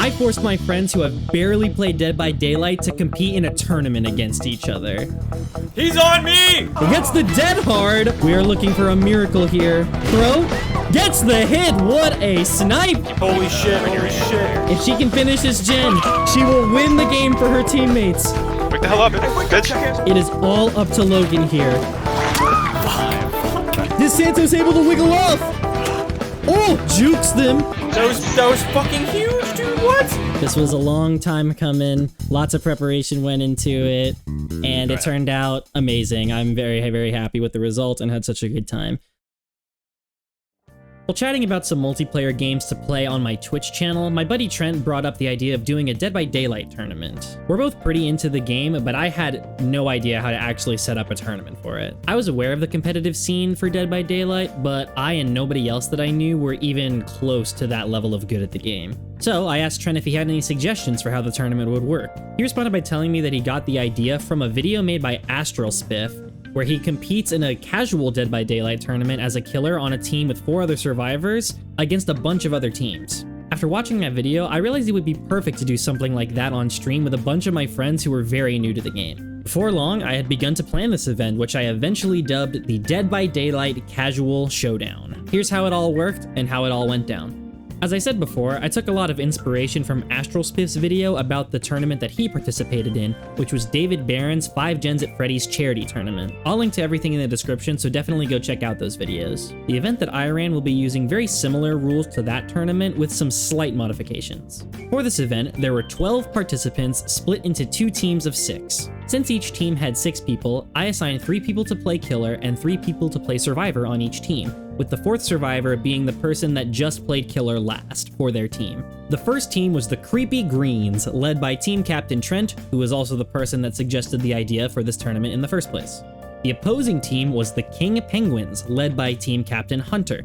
I forced my friends who have barely played Dead by Daylight to compete in a tournament against each other. He's on me! Against the dead hard, we are looking for a miracle here. Crow gets the hit. What a snipe! Holy shit, holy shit. If she can finish this gen, she will win the game for her teammates. Wake the hell up, bitch. It is all up to Logan here. DeSanto's able to wiggle off. Oh, jukes them. That was fucking huge, dude. What? This was a long time coming. Lots of preparation went into it, and it turned out amazing. I'm very, very happy with the result and had such a good time. While chatting about some multiplayer games to play on my Twitch channel, my buddy Trent brought up the idea of doing a Dead by Daylight tournament. We're both pretty into the game, but I had no idea how to actually set up a tournament for it. I was aware of the competitive scene for Dead by Daylight, but I and nobody else that I knew were even close to that level of good at the game. So I asked Trent if he had any suggestions for how the tournament would work. He responded by telling me that he got the idea from a video made by Astral Spiff, where he competes in a casual Dead by Daylight tournament as a killer on a team with 4 other survivors against a bunch of other teams. After watching that video, I realized it would be perfect to do something like that on stream with a bunch of my friends who were very new to the game. Before long, I had begun to plan this event, which I eventually dubbed the Dead by Daylight Casual Showdown. Here's how it all worked and how it all went down. As I said before, I took a lot of inspiration from Astral Spiff's video about the tournament that he participated in, which was David Barron's 5 Gens at Freddy's charity tournament. I'll link to everything in the description, so definitely go check out those videos. The event that I ran will be using very similar rules to that tournament with some slight modifications. For this event, there were 12 participants split into 2 teams of 6. Since each team had 6 people, I assigned 3 people to play killer and 3 people to play survivor on each team, with the 4th survivor being the person that just played killer last for their team. The first team was the Creepy Greens, led by team captain Trent, who was also the person that suggested the idea for this tournament in the first place. The opposing team was the King Penguins, led by team captain Hunter.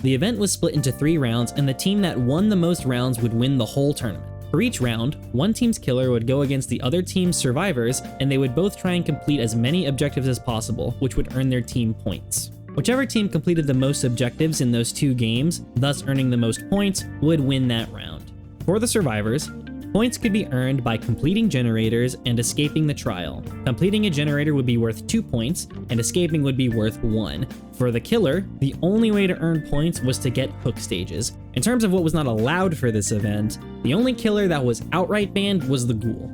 The event was split into 3 rounds, and the team that won the most rounds would win the whole tournament. For each round, one team's killer would go against the other team's survivors, and they would both try and complete as many objectives as possible, which would earn their team points. Whichever team completed the most objectives in those 2 games, thus earning the most points, would win that round. For the survivors, points could be earned by completing generators and escaping the trial. Completing a generator would be worth 2 points, and escaping would be worth 1. For the killer, the only way to earn points was to get hook stages. In terms of what was not allowed for this event, the only killer that was outright banned was the Ghoul.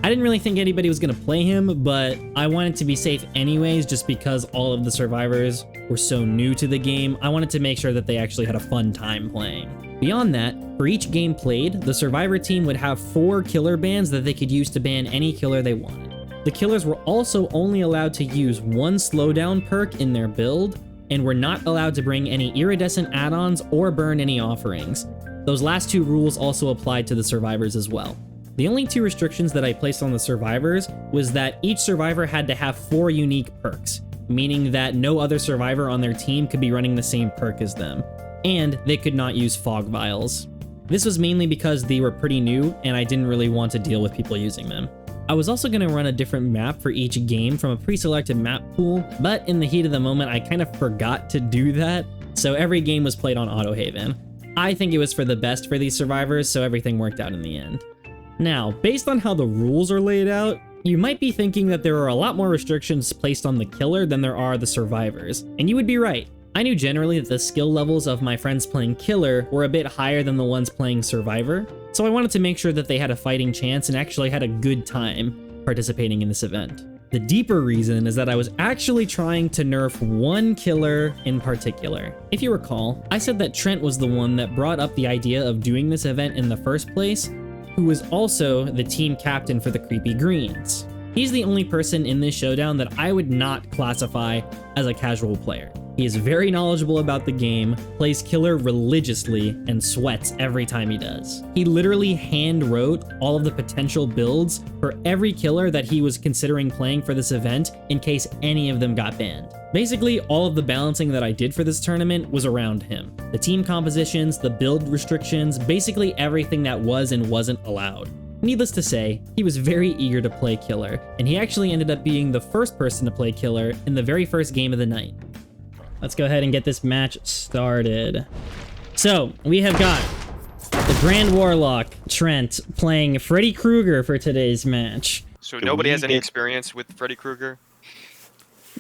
I didn't really think anybody was going to play him, but I wanted to be safe anyways just because all of the survivors were so new to the game. I wanted to make sure that they actually had a fun time playing. Beyond that, for each game played, the survivor team would have 4 killer bans that they could use to ban any killer they wanted. The killers were also only allowed to use 1 slowdown perk in their build, and were not allowed to bring any iridescent add-ons or burn any offerings. Those last 2 rules also applied to the survivors as well. The only 2 restrictions that I placed on the survivors was that each survivor had to have 4 unique perks, meaning that no other survivor on their team could be running the same perk as them, and they could not use fog vials. This was mainly because they were pretty new and I didn't really want to deal with people using them. I was also going to run a different map for each game from a pre-selected map pool, but in the heat of the moment I kind of forgot to do that, so every game was played on Autohaven. I think it was for the best for these survivors, so everything worked out in the end. Now, based on how the rules are laid out, you might be thinking that there are a lot more restrictions placed on the killer than there are the survivors, and you would be right. I knew generally that the skill levels of my friends playing killer were a bit higher than the ones playing survivor, so I wanted to make sure that they had a fighting chance and actually had a good time participating in this event. The deeper reason is that I was actually trying to nerf one killer in particular. If you recall, I said that Trent was the one that brought up the idea of doing this event in the first place, who was also the team captain for the Creepy Greens. He's the only person in this showdown that I would not classify as a casual player. He is very knowledgeable about the game, plays killer religiously, and sweats every time he does. He literally hand wrote all of the potential builds for every killer that he was considering playing for this event in case any of them got banned. Basically, all of the balancing that I did for this tournament was around him. The team compositions, the build restrictions, basically everything that was and wasn't allowed. Needless to say, he was very eager to play killer, and he actually ended up being the first person to play killer in the very first game of the night. Let's go ahead and get this match started. So, we have got The Grand Warlock, Trent, playing Freddy Kreuger for today's match. So nobody has any experience with Freddy Kreuger?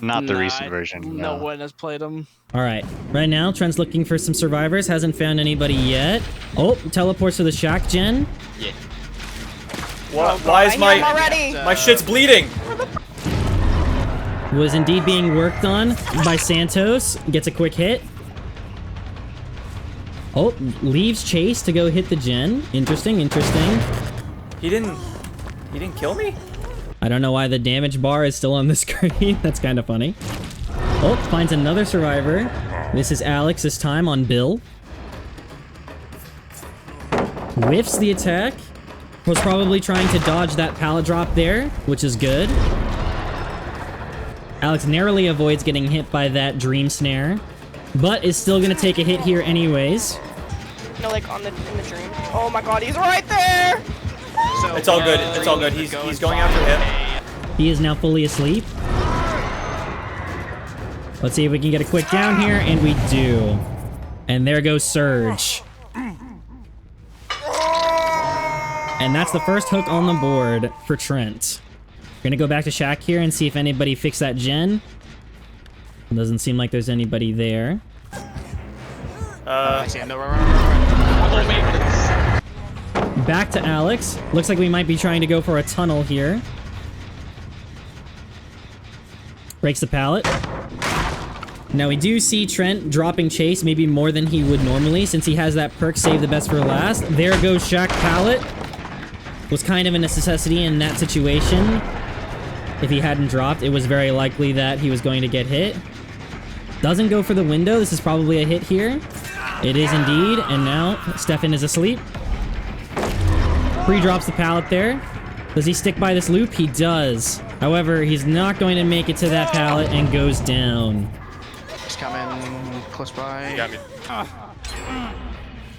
Not the recent version. No one has played him. All right, right now, Trent's looking for some survivors. Hasn't found anybody yet. Oh, teleports to the shack gen. Yeah. Why is my shit's bleeding? Was indeed being worked on by Santos. Gets a quick hit. Oh, leaves Chase to go hit the gen. Interesting, interesting. He didn't kill me? I don't know why the damage bar is still on the screen. That's kind of funny. Oh, finds another survivor. This is Alex this time on Bill. Whiffs the attack. Was probably trying to dodge that pallet drop there, which is good. Alex narrowly avoids getting hit by that dream snare, but is still gonna take a hit here anyways. No, like in the dream. Oh my god, he's right there! So, It's all good. It's all good. He's going after him. He is now fully asleep. Let's see if we can get a quick down here, and we do. And there goes Surge. And that's the first hook on the board for Trent. We're gonna go back to Shack here and see if anybody fixed that gen. Doesn't seem like there's anybody there. I see him. No, Back to Alex. Looks like we might be trying to go for a tunnel here. Breaks the pallet. Now we do see Trent dropping Chase maybe more than he would normally since he has that perk save the best for last. There goes Shack pallet. Was kind of a necessity in that situation. If he hadn't dropped, it was very likely that he was going to get hit. Doesn't go for the window. This is probably a hit here. It is indeed, and now Stefan is asleep. Pre-drops the pallet there. Does he stick by this loop? He does. However, he's not going to make it to that pallet and goes down. He's coming close by. You got me.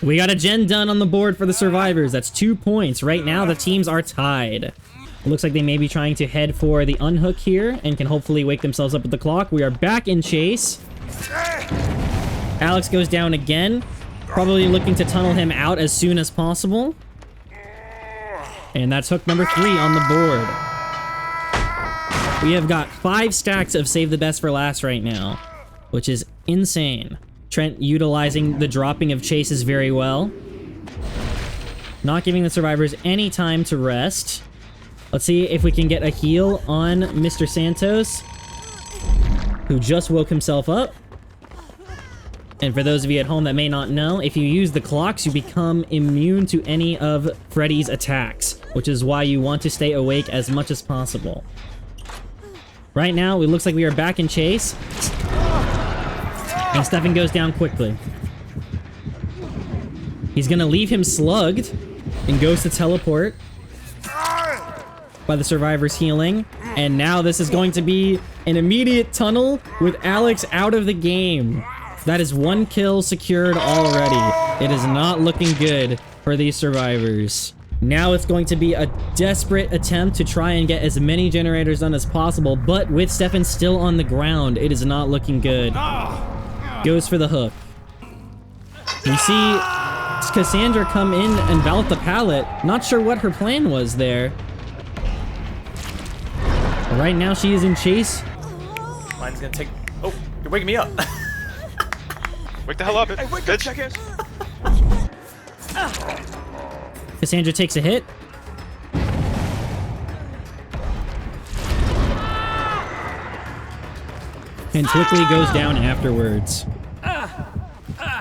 We got a gen done on the board for the survivors. That's 2 points. Right now, the teams are tied. It looks like they may be trying to head for the unhook here and can hopefully wake themselves up with the clock. We are back in chase. Alex goes down again. Probably looking to tunnel him out as soon as possible. And that's hook number 3 on the board. We have got 5 stacks of save the best for last right now, which is insane. Trent utilizing the dropping of chases very well. Not giving the survivors any time to rest. Let's see if we can get a heal on Mr. Santos, who just woke himself up. And for those of you at home that may not know, if you use the clocks, you become immune to any of Freddy's attacks, which is why you want to stay awake as much as possible. Right now, it looks like we are back in chase. And Stefan goes down quickly. He's gonna leave him slugged and goes to teleport by the survivors healing. And now this is going to be an immediate tunnel with Alex out of the game. That is 1 kill secured already. It is not looking good for these survivors. Now it's going to be a desperate attempt to try and get as many generators done as possible, but with Stefan still on the ground, it is not looking good. Goes for the hook. We see Cassandra come in and vault the pallet. Not sure what her plan was there. But right now she is in chase. Mine's gonna take... Oh, you're waking me up. Wake the hell up, bitch. Cassandra takes a hit. And quickly goes down afterwards.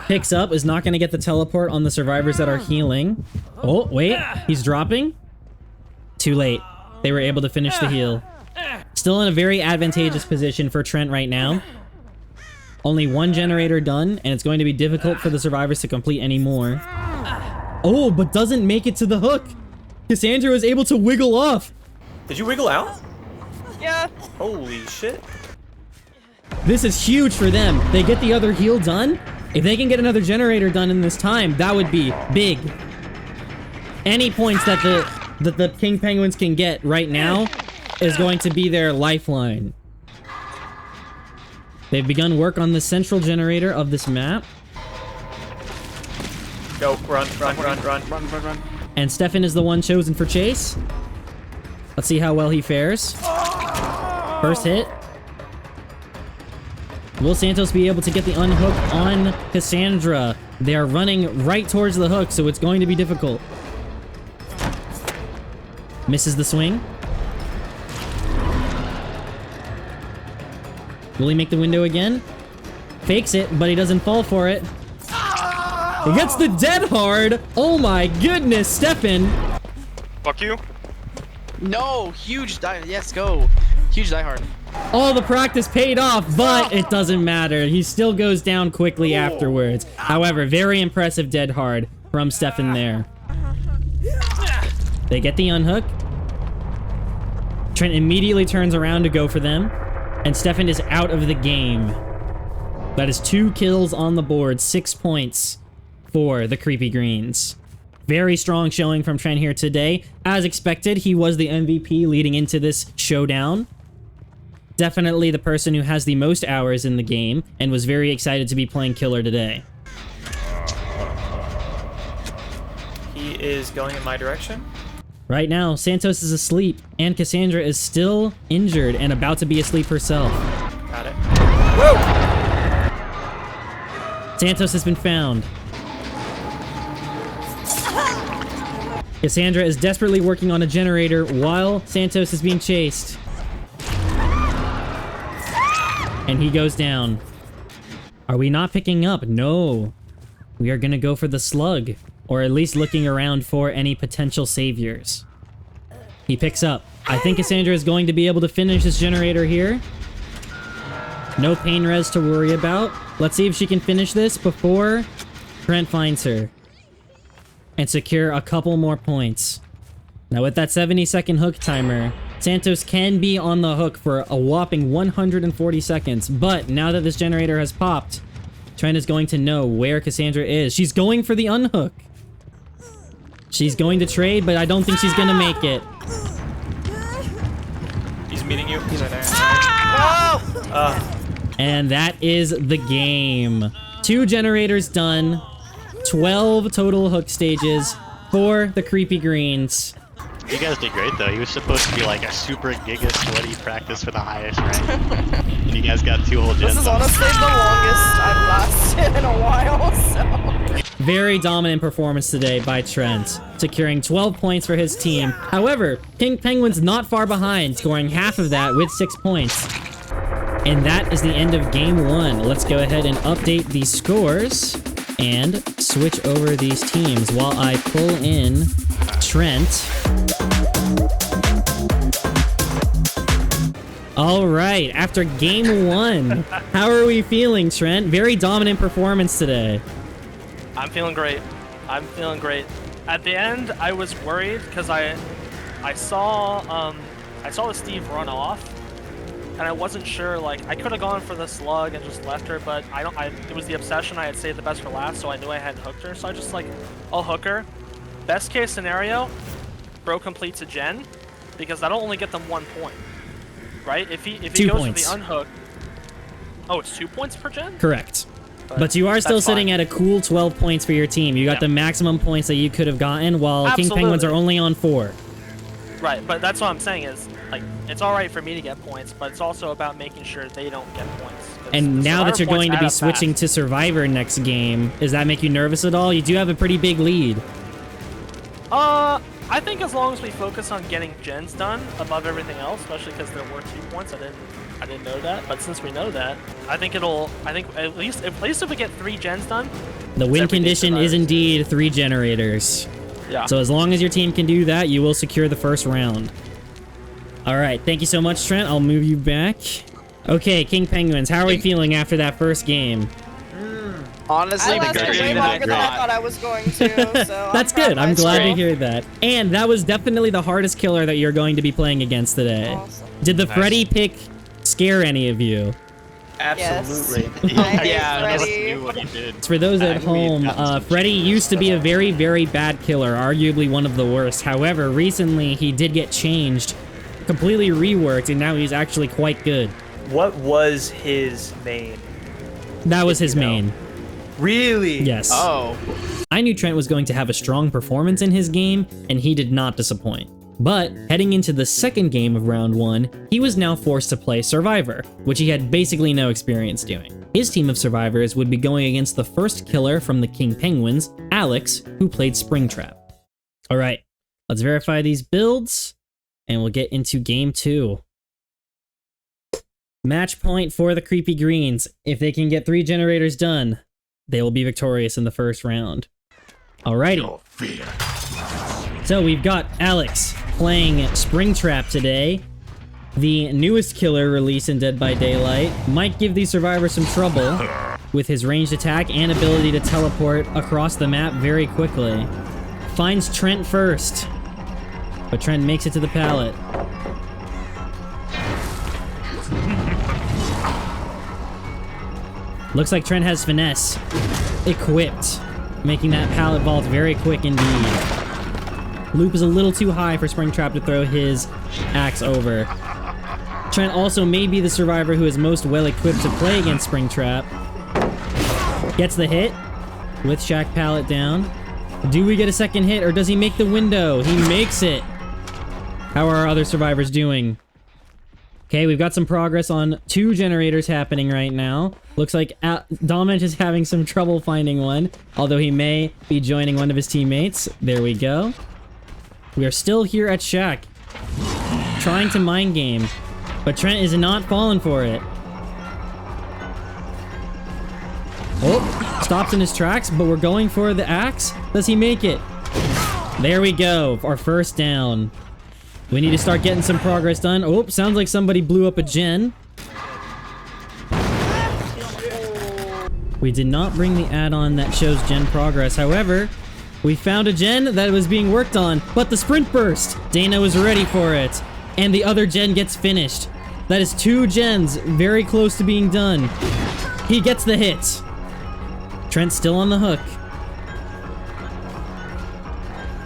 Picks up, is not going to get the teleport on the survivors that are healing. Oh, wait, he's dropping? Too late. They were able to finish the heal. Still in a very advantageous position for Trent right now. Only 1 generator done, and it's going to be difficult for the survivors to complete any more. Oh, but doesn't make it to the hook. Cassandra was able to wiggle off. Did you wiggle out? Yeah. Holy shit. This is huge for them. They get the other heal done. If they can get another generator done in this time, that would be big. Any points that the King Penguins can get right now is going to be their lifeline. They've begun work on the central generator of this map. Go, run. And Stefan is the one chosen for chase. Let's see how well he fares. First hit. Will Santos be able to get the unhook on Cassandra? They are running right towards the hook, so it's going to be difficult. Misses the swing. Will he make the window again? Fakes it, but he doesn't fall for it. He gets the dead hard. Oh my goodness, Stefan. Fuck you. No, huge die. Yes, go. Huge die hard. All the practice paid off, but it doesn't matter. He still goes down quickly afterwards. However, very impressive dead hard from Stefan there. They get the unhook. Trent immediately turns around to go for them, and Stefan is out of the game. That is 2 kills on the board, 6 points for the Creepy Greens. Very strong showing from Trent here today. As expected, he was the MVP leading into this showdown. Definitely the person who has the most hours in the game, and was very excited to be playing Killer today. He is going in my direction. Right now, Santos is asleep, and Cassandra is still injured and about to be asleep herself. Got it. Whoa! Santos has been found. Cassandra is desperately working on a generator while Santos is being chased. And he goes down. Are we not picking up? No. We are gonna go for the slug, or at least looking around for any potential saviors. He picks up. I think Cassandra is going to be able to finish this generator here. No pain res to worry about. Let's see if she can finish this before Trent finds her and secure a couple more points. Now with that 70-second hook timer, Santos can be on the hook for a whopping 140 seconds, but now that this generator has popped, Trent is going to know where Cassandra is. She's going for the unhook. She's going to trade, but I don't think she's gonna make it. He's meeting you. He's right there. And that is the game. 2 generators done. 12 total hook stages for the Creepy Greens. You guys did great though. He was supposed to be like a super giga sweaty practice for the highest rank. And you guys got 2 whole gens. This is honestly the longest I've lasted in a while, so. Very dominant performance today by Trent, securing 12 points for his team. However, King Penguin's not far behind, scoring half of that with 6 points. And that is the end of game 1. Let's go ahead and update these scores and switch over these teams while I pull in Trent. All right, after game 1, how are we feeling, Trent? Very dominant performance today. I'm feeling great. I'm feeling great. At the end, I was worried because I saw the Steve run off, and I wasn't sure. Like, I could have gone for the slug and just left her, but it was the obsession. I had saved the best for last, so I knew I hadn't hooked her. So I just I'll hook her. Best case scenario, bro completes a gen, because that'll only get them 1 point, right? If he goes points. for the unhook. Oh, it's 2 points per gen? Correct. But you are still that's sitting fine. at a cool 12 points for your team. You got the maximum points that you could have gotten, while King Absolutely. Penguins are only on 4. Right, but that's what I'm saying is, it's alright for me to get points, but it's also about making sure they don't get points. And now that you're going to be switching fast. to Survivor next game, does that make you nervous at all? You do have a pretty big lead. I think as long as we focus on getting gens done above everything else, especially because there were 2 points, I didn't know that, but since we know that, I think at least if we get 3 gens done. The win everyday condition is Survivors. indeed 3 generators. Yeah. So as long as your team can do that, you will secure the first round. All right, thank you so much, Trent. I'll move you back. Okay, King Penguins, how are we feeling after that first game? Honestly, I lasted way longer than I thought I was going to, so That's good. I'm glad to hear that. And that was definitely the hardest killer that you're going to be playing against today. Awesome. Did the Freddy pick scare any of you? Absolutely. Yeah, I Freddy. knew what he did. For those at home, Freddy used to be a very, very bad killer, arguably one of the worst. However, recently he did get changed, completely reworked, and now he's actually quite good. What was his main? That was his You know. main. Really? Yes. Oh. I knew Trent was going to have a strong performance in his game, and he did not disappoint. But heading into the second game of round 1, he was now forced to play Survivor, which he had basically no experience doing. His team of survivors would be going against the first killer from the King Penguins, Alex, who played Springtrap. Alright, let's verify these builds, and we'll get into game 2. Match point for the Creepy Greens. If they can get 3 generators done, they will be victorious in the first round. Alrighty. So we've got Alex playing Springtrap today. The newest killer released in Dead by Daylight might give these survivors some trouble with his ranged attack and ability to teleport across the map very quickly. Finds Trent first, but Trent makes it to the pallet. Looks like Trent has Finesse equipped, making that pallet vault very quick indeed. Loop is a little too high for Springtrap to throw his axe over. Trent also may be the survivor who is most well equipped to play against Springtrap. Gets the hit with Shack pallet down. Do we get a second hit or does he make the window? He makes it. How are our other survivors doing? Okay, we've got some progress on 2 generators happening right now. Looks like Dominant is having some trouble finding one, although he may be joining one of his teammates. There we go. We are still here at Shack, trying to mind game, but Trent is not falling for it. Oh, stops in his tracks, but we're going for the axe. Does he make it? There we go, our first down. We need to start getting some progress done. Oh, sounds like somebody blew up a gen. We did not bring the add-on that shows gen progress. However, we found a gen that was being worked on, but the sprint burst. Dana was ready for it, and the other gen gets finished. That is 2 gens very close to being done. He gets the hit. Trent's still on the hook.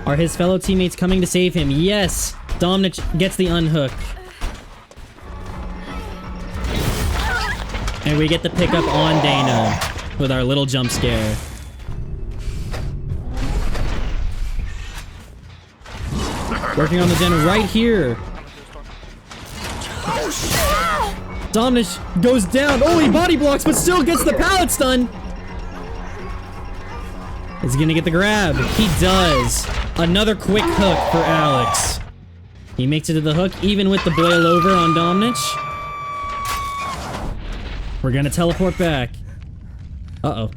Are his fellow teammates coming to save him? Yes. Dominic gets the unhook. And we get the pickup on Dana with our little jump scare. Working on the gen right here. Dominic goes down. Oh, he body blocks, but still gets the pallet stun. Is he gonna get the grab? He does. Another quick hook for Alex. He makes it to the hook, even with the boil over on Dominic. We're gonna teleport back. Uh-oh.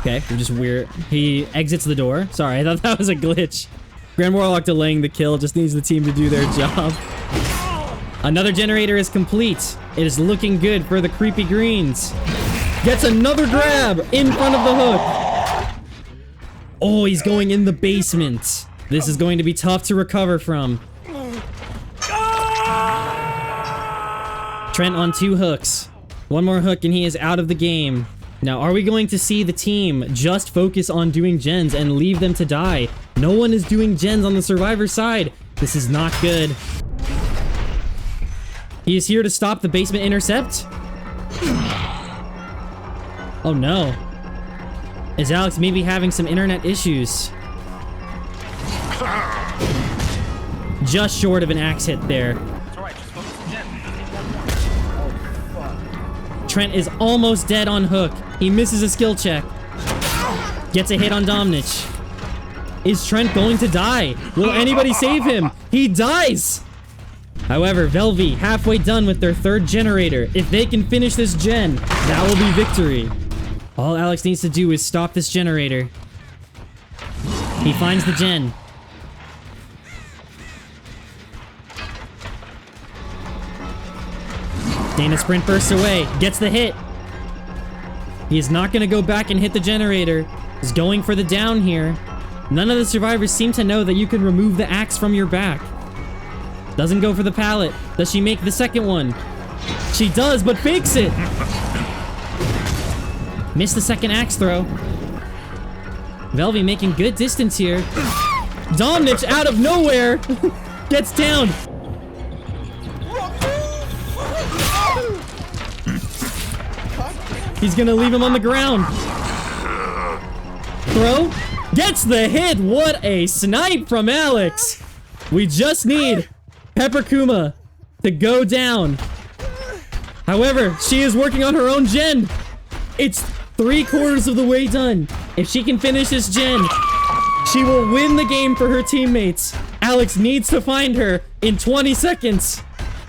Okay, we're just weird. He exits the door. Sorry, I thought that was a glitch. Grand Warlock delaying the kill, just needs the team to do their job. Another generator is complete. It is looking good for the Creepy Greens. Gets another grab in front of the hook. Oh, he's going in the basement. This is going to be tough to recover from. Trent on 2 hooks. One more hook and he is out of the game. Now, are we going to see the team just focus on doing gens and leave them to die? No one is doing gens on the survivor side. This is not good. He is here to stop the basement intercept. Oh no. Is Alex maybe having some internet issues? Just short of an axe hit there. Trent is almost dead on hook. He misses a skill check. Gets a hit on Dominic. Is Trent going to die? Will anybody save him? He dies! However, Velvy halfway done with their 3rd generator. If they can finish this gen, that will be victory. All Alex needs to do is stop this generator. He finds the gen. Dana sprint bursts away, gets the hit. He is not going to go back and hit the generator. He's going for the down here. None of the survivors seem to know that you can remove the axe from your back. Doesn't go for the pallet. Does she make the second one? She does, but fakes it. Missed the second axe throw. Velvy making good distance here. Dominic out of nowhere gets down. He's gonna leave him on the ground. Throw. Gets the hit. What a snipe from Alex. We just need Pepper Kuma to go down. However, she is working on her own gen. It's 3/4 of the way done. If she can finish this gen, she will win the game for her teammates. Alex needs to find her in 20 seconds,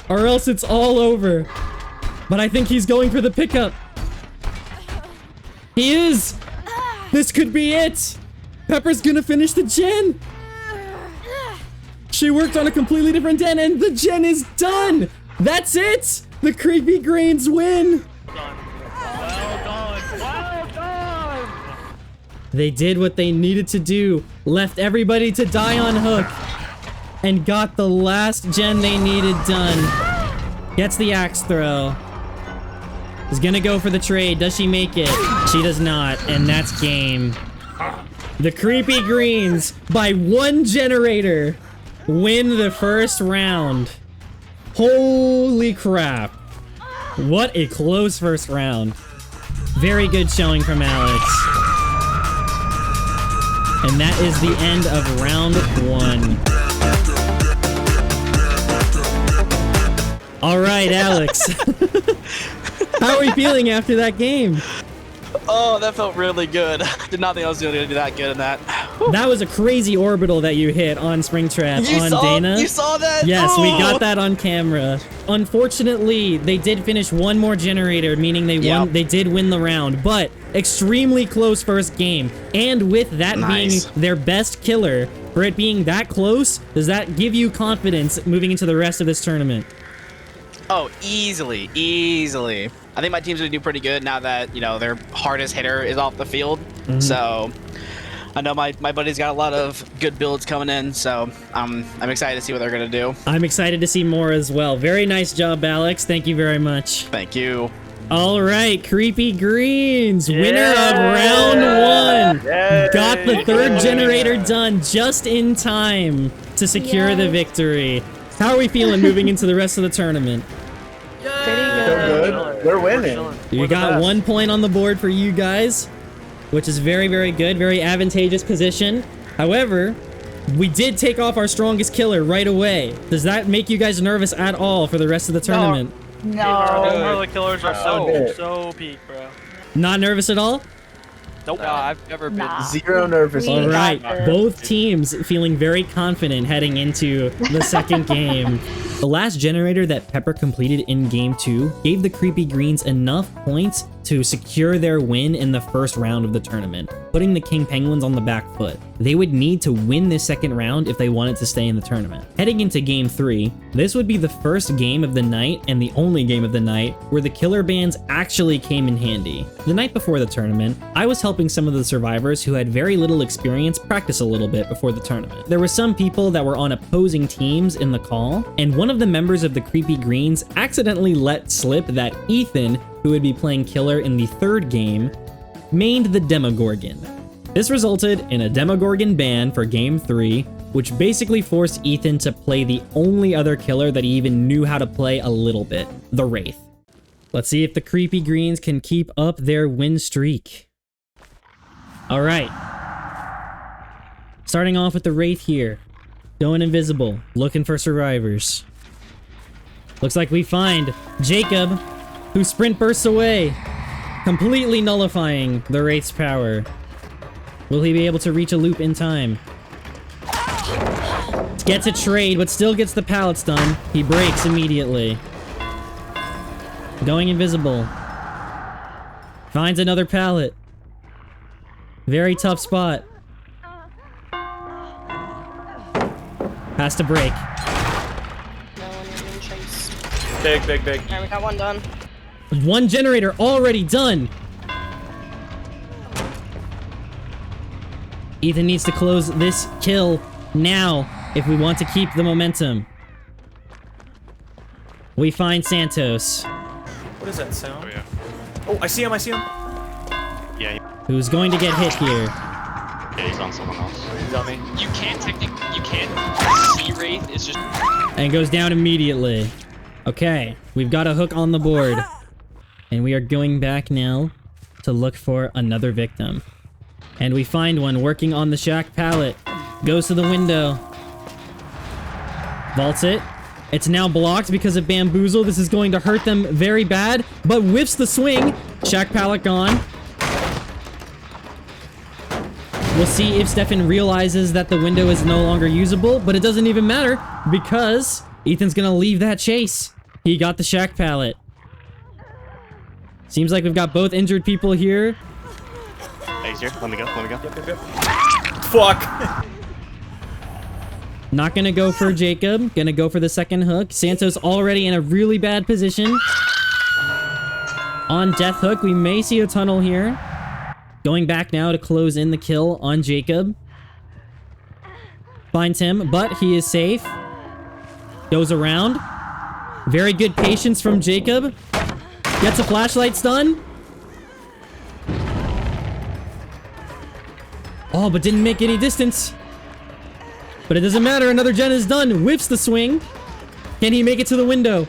or else it's all over. But I think he's going for the pickup. He is. This could be it. Pepper's gonna finish the gen. She worked on a completely different gen, and the gen is done. That's it. The Creepy Greens win. They did what they needed to do, left everybody to die on hook, and got the last gen they needed done. Gets the axe throw. Is gonna go for the trade. Does she make it? She does not, and that's game. The Creepy Greens, by 1 generator, win the first round. Holy crap. What a close first round. Very good showing from Alex. And that is the end of round 1. All right, Alex. How are we feeling after that game? Oh, that felt really good. Did not think I was going to do that good in that. Whew. That was a crazy orbital that you hit on Springtrap on Dana. You saw that? Yes, oh. we got that on camera. Unfortunately, they did finish 1 more generator, meaning they won. They did win the round, but extremely close first game. And with that being their best killer, for it being that close, does that give you confidence moving into the rest of this tournament? Oh, easily, easily. I think my team's gonna do pretty good now that, you know, their hardest hitter is off the field. So I know my buddy's got a lot of good builds coming in, so I'm excited to see what they're gonna do. I'm excited to see more as well. Very nice job, Alex. Thank you very much. Thank you. All right, Creepy Greens, winner of round 1. Got the 3rd generator done just in time to secure the victory. How are we feeling moving into the rest of the tournament? Pretty good. So good. We're winning. You got 1 point on the board for you guys, which is very, very good. Very advantageous position. However, we did take off our strongest killer right away. Does that make you guys nervous at all for the rest of the tournament? No. Our killers are so peak, bro. Not nervous at all? Nope. No, I've never been. Zero nervous. All right, both teams feeling very confident heading into the second game. The last generator that Pepper completed in game 2 gave the Creepy Greens enough points to secure their win in the first round of the tournament, putting the King Penguins on the back foot. They would need to win this second round if they wanted to stay in the tournament. Heading into game 3, this would be the first game of the night and the only game of the night where the killer bands actually came in handy. The night before the tournament, I was helping some of the survivors who had very little experience practice a little bit before the tournament. There were some people that were on opposing teams in the call, and one of the members of the Creepy Greens accidentally let slip that Ethan, who would be playing killer in the 3rd game, mained the Demogorgon. This resulted in a Demogorgon ban for game 3, which basically forced Ethan to play the only other killer that he even knew how to play a little bit, the Wraith. Let's see if the Creepy Greens can keep up their win streak. All right. Starting off with the Wraith here. Going invisible, looking for survivors. Looks like we find Jacob, who sprint bursts away, completely nullifying the Wraith's power. Will he be able to reach a loop in time? Gets a trade, but still gets the pallets done. He breaks immediately. Going invisible. Finds another pallet. Very tough spot. Has to break. No one even chased. Big. Alright, we got 1 done. 1 generator already done. Ethan needs to close this kill now if we want to keep the momentum. We find Santos. What is that sound? Oh, yeah. Oh, I see him. Yeah, Who's going to get hit here. yeah, he's on someone else. He's on me. You can't see Wraith. It's just. And goes down immediately. Okay, we've got a hook on the board. And we are going back now to look for another victim. And we find one working on the shack pallet. Goes to the window. Vaults it. It's now blocked because of bamboozle. This is going to hurt them very bad, but whiffs the swing. Shack pallet gone. We'll see if Stefan realizes that the window is no longer usable, but it doesn't even matter because Ethan's gonna leave that chase. He got the shack pallet. Seems like we've got both injured people here. Hey, he's here. Let me go. Let me go. Yep. Fuck. Not gonna go for Jacob. Gonna go for the second hook. Santos already in a really bad position. On death hook, we may see a tunnel here. Going back now to close in the kill on Jacob. Finds him, but he is safe. Goes around. Very good patience from Jacob. Gets a flashlight stun. Oh, but didn't make any distance. But it doesn't matter. Another gen is done. Whiffs the swing. Can he make it to the window?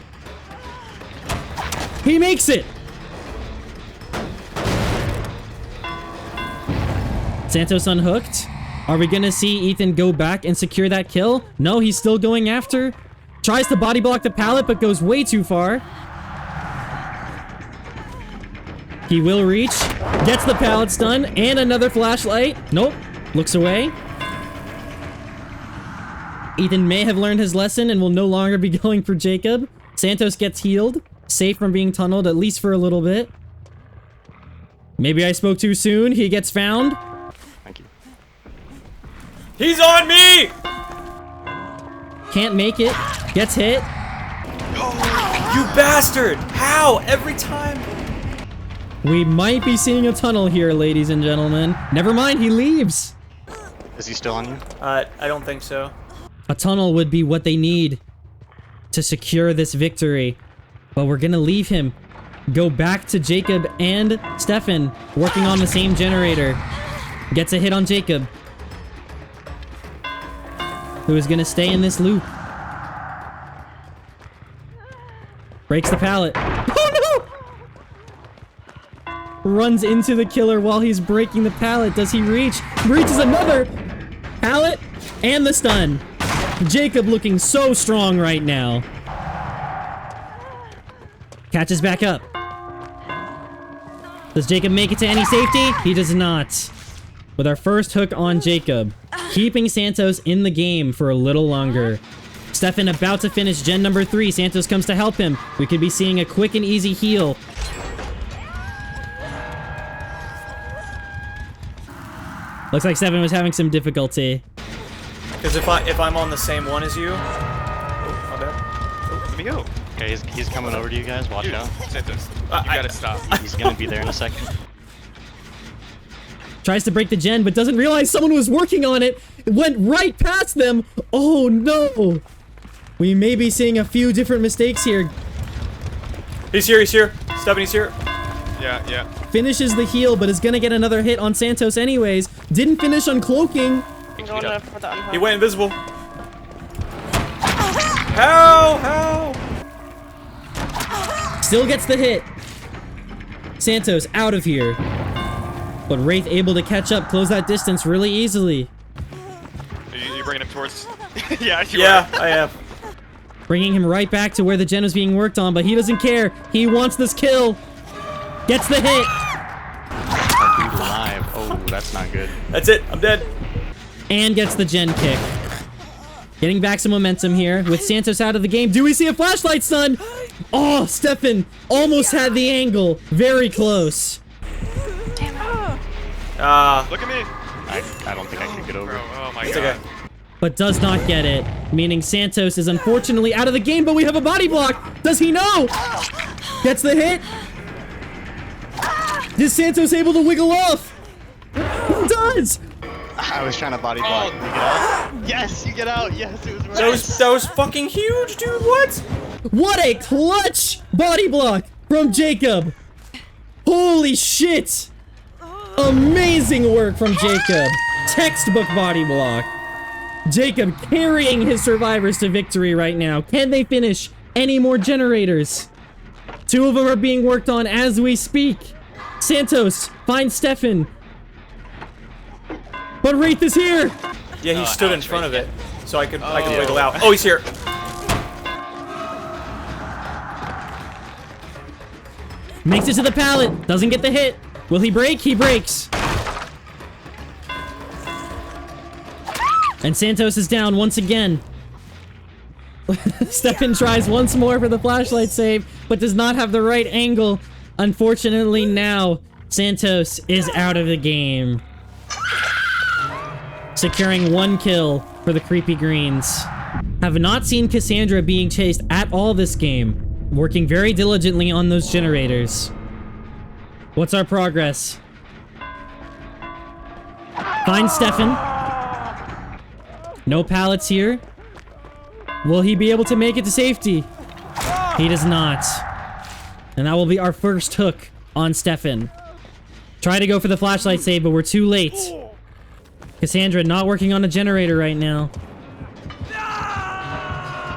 He makes it. Santos unhooked. Are we gonna see Ethan go back and secure that kill? No, he's still going after. Tries to body block the pallet, but goes way too far. He will reach. Gets the pallet stun and another flashlight. Nope. Looks away. Ethan may have learned his lesson and will no longer be going for Jacob. Santos gets healed. Safe from being tunneled, at least for a little bit. Maybe I spoke too soon. He gets found. Thank you. He's on me! Can't make it. Gets hit. You bastard! How? Every time? We might be seeing a tunnel here, ladies and gentlemen. Never mind, he leaves. Is he still on you? I don't think so. A tunnel would be what they need to secure this victory. But we're gonna leave him. Go back to Jacob and Stefan, working on the same generator. Gets a hit on Jacob, who is gonna stay in this loop. Breaks the pallet. Oh no! Runs into the killer while he's breaking the pallet. Does he reach? Reaches another pallet and the stun. Jacob looking so strong right now. Catches back up. Does Jacob make it to any safety? He does not. With our first hook on Jacob, keeping Santos in the game for a little longer. Stefan about to finish gen number 3. Santos comes to help him. We could be seeing a quick and easy heal. Looks like Stefan was having some difficulty. Because if I'm on the same one as you... Oh, my bad. Let me go. Okay, he's coming over to you guys. Watch out. Santos, you gotta stop. He's gonna be there in a second. Tries to break the gen, but doesn't realize someone was working on it. It went right past them. Oh no. We may be seeing a few different mistakes here. He's here, he's here. Stephanie's here. Yeah. Finishes the heal, but is gonna get another hit on Santos anyways. Didn't finish on cloaking. I'm going up for the unhook. He went invisible. How? Still gets the hit. Santos out of here. But Wraith able to catch up, close that distance really easily. You bringing him towards... yeah, I have. Bringing him right back to where the gen was being worked on, but he doesn't care. He wants this kill. Gets the hit. Dude alive. Oh, that's not good. That's it. I'm dead. And gets the gen kick. Getting back some momentum here with Santos out of the game. Do we see a flashlight stun? Oh, Stefan almost had the angle. Very close. Look at me. I don't think I can get over. Bro, oh my It's god. okay. But does not get it. Meaning Santos is unfortunately out of the game, but we have a body block. Does he know? Gets the hit. Is Santos able to wiggle off? He does. I was trying to body block. You get out? Yes, you get out. Yes, it was right. That was fucking huge, dude. What? What a clutch body block from Jacob. Holy shit. Amazing work from Jacob. Textbook body block. Jacob carrying his survivors to victory right now. Can they finish any more generators? 2 of them are being worked on as we speak. Santos, find Stefan. But Wraith is here. Yeah, he stood in ouch, front of right, it, so I could wiggle out. Oh, he's here. Makes it to the pallet. Doesn't get the hit. Will he break? He breaks. And Santos is down once again. Stefan tries once more for the flashlight save, but does not have the right angle. Unfortunately, now Santos is out of the game. Securing 1 kill for the Creepy Greens. Have not seen Cassandra being chased at all this game. Working very diligently on those generators. What's our progress? Find Stefan. No pallets here. Will he be able to make it to safety? He does not. And that will be our first hook on Stefan. Try to go for the flashlight save, but we're too late. Cassandra not working on a generator right now.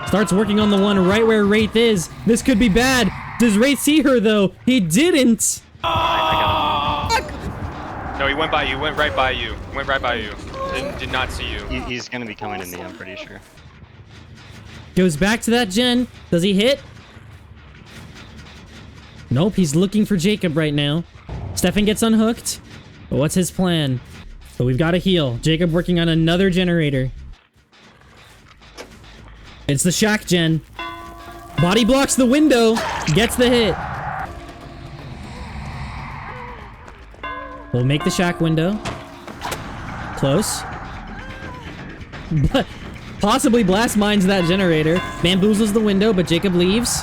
Starts working on the one right where Wraith is. This could be bad. Does Wraith see her, though? He didn't. I got him. No, he went by you. Went right by you. Went right by you. Did not see you. He's gonna be coming to me, I'm pretty sure. Goes back to that gen. Does he hit? Nope, he's looking for Jacob right now. Stefan gets unhooked. But what's his plan? So we've got to heal. Jacob working on another generator. It's the shack gen. Body blocks the window. Gets the hit. We'll make the shack window. Close. But possibly blast mines that generator. Bamboozles the window, but Jacob leaves.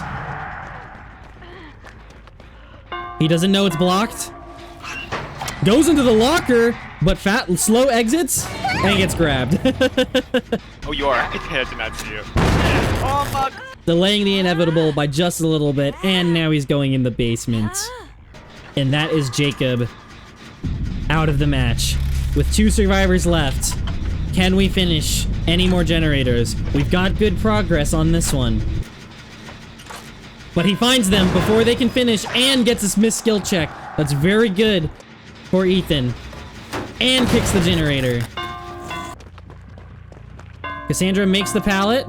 He doesn't know it's blocked. Goes into the locker, but slow exits and gets grabbed. Oh, you are. I did not see you. Oh, fuck. Delaying the inevitable by just a little bit, and now he's going in the basement. And that is Jacob out of the match. With 2 survivors left, can we finish any more generators? We've got good progress on this one. But he finds them before they can finish and gets his missed skill check. That's very good for Ethan. And kicks the generator. Cassandra makes the pallet.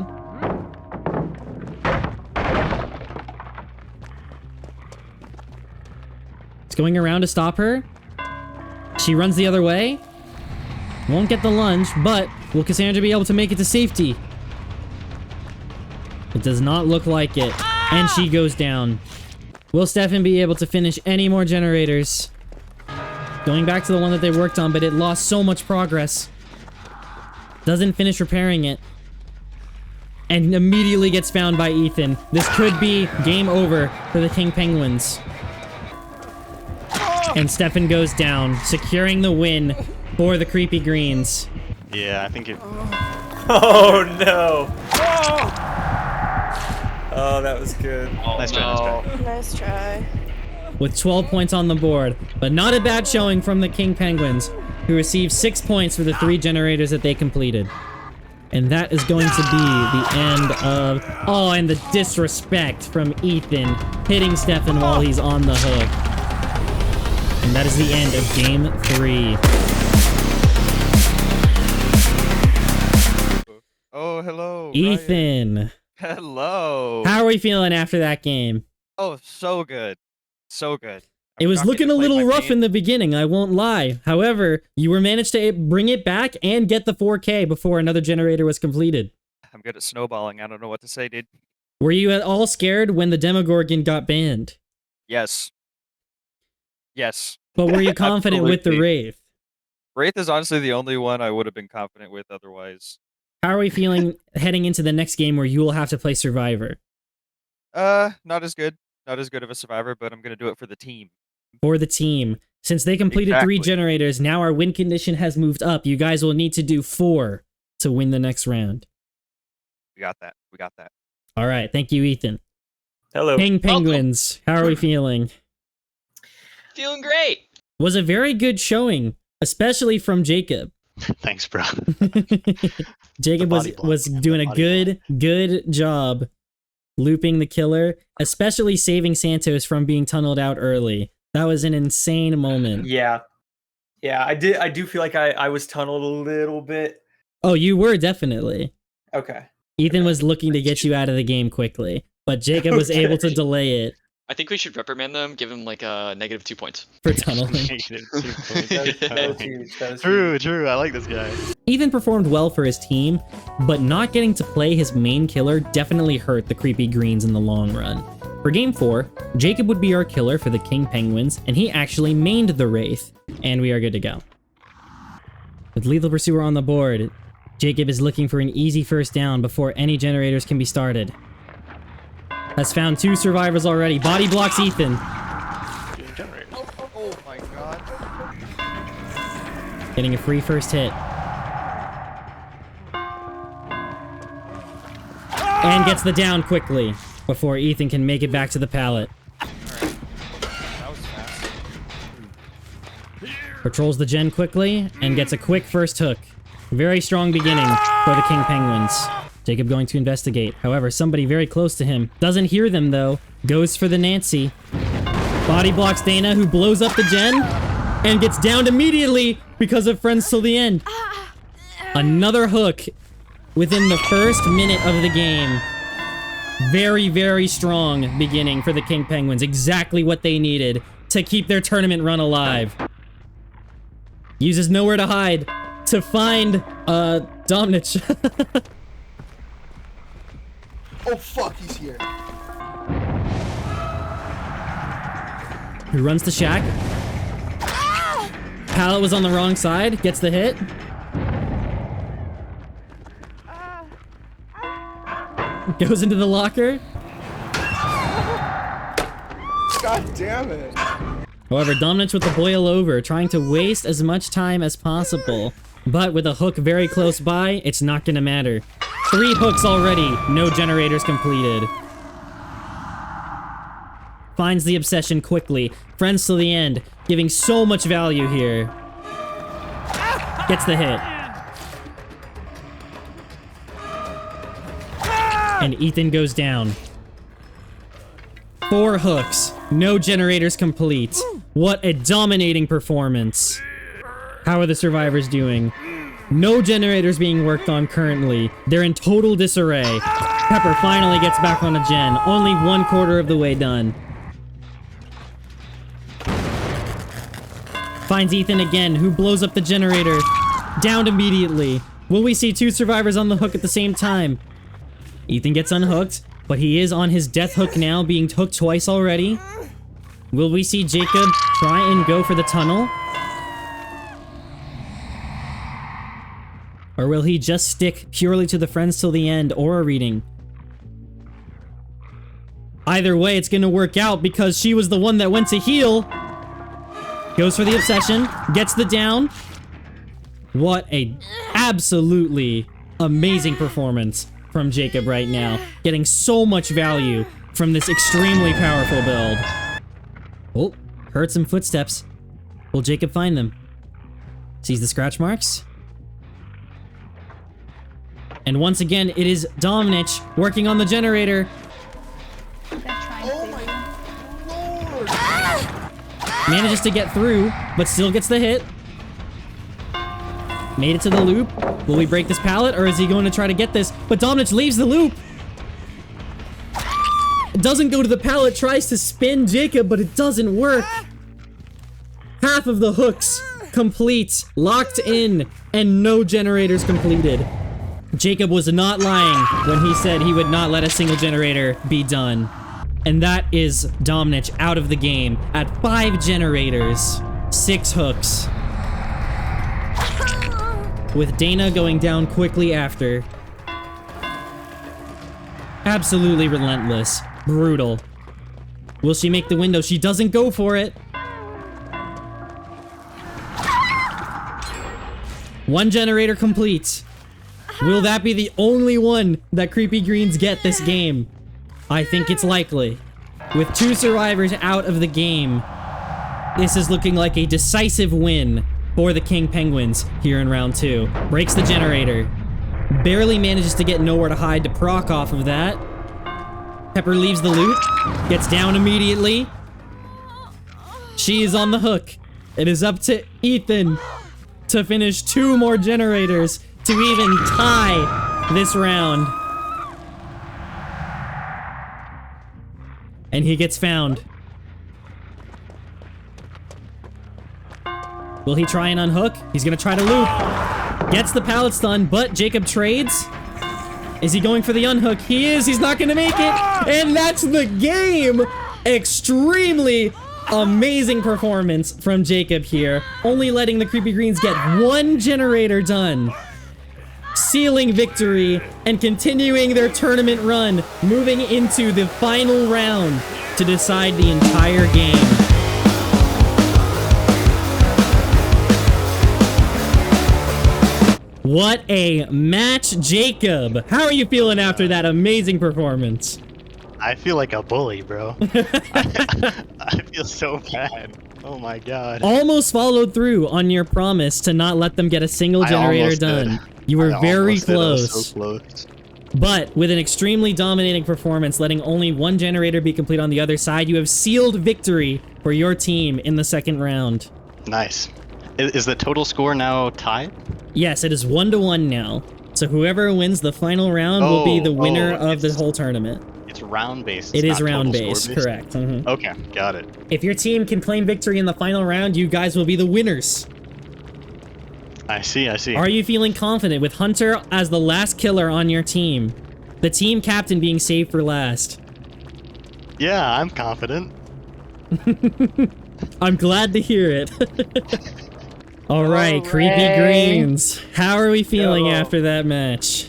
It's going around to stop her. She runs the other way. Won't get the lunge, but will Cassandra be able to make it to safety? It does not look like it. And she goes down. Will Stefan be able to finish any more generators? Going back to the one that they worked on, but it lost so much progress. Doesn't finish repairing it. And immediately gets found by Ethan. This could be game over for the King Penguins. And Stefan goes down, securing the win for the Creepy Greens. Yeah, I think it... Oh, no. Oh, that was good. Oh, Nice try, nice try. Nice try. With 12 points on the board, but not a bad showing from the King Penguins, who received 6 points for the 3 generators that they completed. And that is going to be the end of... Oh, and the disrespect from Ethan, hitting Stefan while he's on the hook. And that is the end of Game 3. Oh, hello. Ethan. Ryan. Hello. How are we feeling after that game? Oh, so good. So good. It was looking a little rough in the beginning, I won't lie. However, you were managed to bring it back and get the 4K before another generator was completed. I'm good at snowballing. I don't know what to say, dude. Were you at all scared when the Demogorgon got banned? Yes. Yes. But were you confident with the Wraith? Wraith is honestly the only one I would have been confident with otherwise. How are we feeling heading into the next game where you will have to play Survivor? Not as good. Not as good of a Survivor, but I'm going to do it for the team. For the team. Since they completed 3 generators, now our win condition has moved up. You guys will need to do 4 to win the next round. We got that. We got that. All right. Thank you, Ethan. Hello. King Penguins, how are we feeling? Feeling great. Was a very good showing, especially from Jacob. Thanks, bro. Jacob was doing a good job looping the killer, especially saving Santos from being tunneled out early. That was an insane moment. Yeah. Yeah, I do feel like I was tunneled a little bit. Oh, you were definitely. Okay. Ethan was looking to get you out of the game quickly, but Jacob was able to delay it I think we should reprimand them, give them like a -2 points. for tunneling. -2 points. That was huge. That was huge. True. I like this guy. Ethan performed well for his team, but not getting to play his main killer definitely hurt the creepy greens in the long run. For game 4, Jacob would be our killer for the King Penguins, and he actually mained the Wraith, and we are good to go. With Lethal Pursuer on the board, Jacob is looking for an easy first down before any generators can be started. Has found 2 survivors already. Body blocks Ethan. Oh my god. Getting a free first hit. And gets the down quickly before Ethan can make it back to the pallet. That was fast. Patrols the gen quickly and gets a quick first hook. Very strong beginning for the King Penguins. Jacob going to investigate. However, somebody very close to him doesn't hear them though. Goes for the Nancy. Body blocks Dana, who blows up the gen and gets downed immediately because of friends till the end. Another hook within the first minute of the game. Very, very strong beginning for the King Penguins. Exactly what they needed to keep their tournament run alive. Uses nowhere to hide to find Domnich. Oh fuck, he's here. He runs to Shack. Pallet was on the wrong side. Gets the hit. Goes into the locker. God damn it. However, Domnich with the boil over, trying to waste as much time as possible. But with a hook very close by, it's not gonna matter. 3 hooks already, no generators completed. Finds the obsession quickly. Friends to the end, giving so much value here. Gets the hit. And Ethan goes down. 4 hooks, no generators complete. What a dominating performance. How are the survivors doing? No generators being worked on currently. They're in total disarray. Pepper finally gets back on a gen. Only 1/4 of the way done. Finds Ethan again, who blows up the generator. Downed immediately. Will we see 2 survivors on the hook at the same time? Ethan gets unhooked, but he is on his death hook now, being hooked twice already. Will we see Jacob try and go for the tunnel? Or will he just stick purely to the friends till the end or a reading? Either way, it's gonna work out because she was the one that went to heal. Goes for the obsession, gets the down. What a absolutely amazing performance from Jacob right now. Getting so much value from this extremely powerful build. Oh, heard some footsteps. Will Jacob find them? Sees the scratch marks. And once again, it is Domnich working on the generator. Oh my lord. Manages to get through, but still gets the hit. Made it to the loop. Will we break this pallet, or is he going to try to get this? But Domnich leaves the loop. Doesn't go to the pallet, tries to spin Jacob, but it doesn't work. Half of the hooks complete, locked in, and no generators completed. Jacob was not lying when he said he would not let a single generator be done. And that is Domnich out of the game at 5 generators, 6 hooks. With Dana going down quickly after. Absolutely relentless. Brutal. Will she make the window? She doesn't go for it. 1 generator complete. Will that be the only one that Creepy Greens get this game? I think it's likely. With 2 survivors out of the game, this is looking like a decisive win for the King Penguins here in round 2. Breaks the generator. Barely manages to get nowhere to hide to proc off of that. Pepper leaves the loop. Gets down immediately. She is on the hook. It is up to Ethan to finish 2 more generators to even tie this round. And he gets found. Will he try and unhook? He's gonna try to loop. Gets the pallet stun, but Jacob trades. Is he going for the unhook? He is. He's not gonna make it. And that's the game. Extremely amazing performance from Jacob here. Only letting the Creepy Greens get 1 generator done. Sealing victory and continuing their tournament run, moving into the final round to decide the entire game. What a match, Jacob. How are you feeling after that amazing performance? I feel like a bully, bro. I feel so bad. Oh my god. Almost followed through on your promise to not let them get a single generator done. You were very close. So close. But with an extremely dominating performance, letting only 1 generator be complete on the other side, you have sealed victory for your team in the 2nd round. Nice. Is the total score now tied? Yes, it is 1-1 now. So whoever wins the final round will be the winner of the whole tournament. It's round-based. It is round-based, correct. Okay, got it. If your team can claim victory in the final round, you guys will be the winners. I see, I see. Are you feeling confident with Hunter as the last killer on your team? The team captain being saved for last. Yeah, I'm confident. I'm glad to hear it. All right, Creepy Greens. How are we feeling after that match?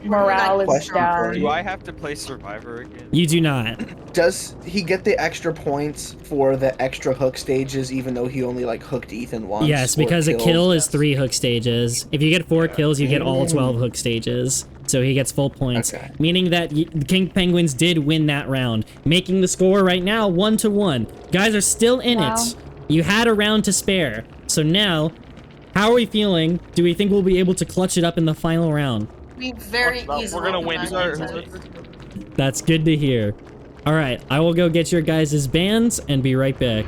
Morale is down. Do I have to play Survivor again? You do not. Does he get the extra points for the extra hook stages, even though he only like hooked Ethan once? Yes, because a kill is 3 hook stages. If you get 4 kills, you get all 12 hook stages. So he gets full points, meaning that the King Penguins did win that round, making the score right now 1-1. Guys are still in it. You had a round to spare. So now, how are we feeling? Do we think we'll be able to clutch it up in the final round? We very easily. We're gonna win. That's good to hear. All right, I will go get your guys' bands and be right back.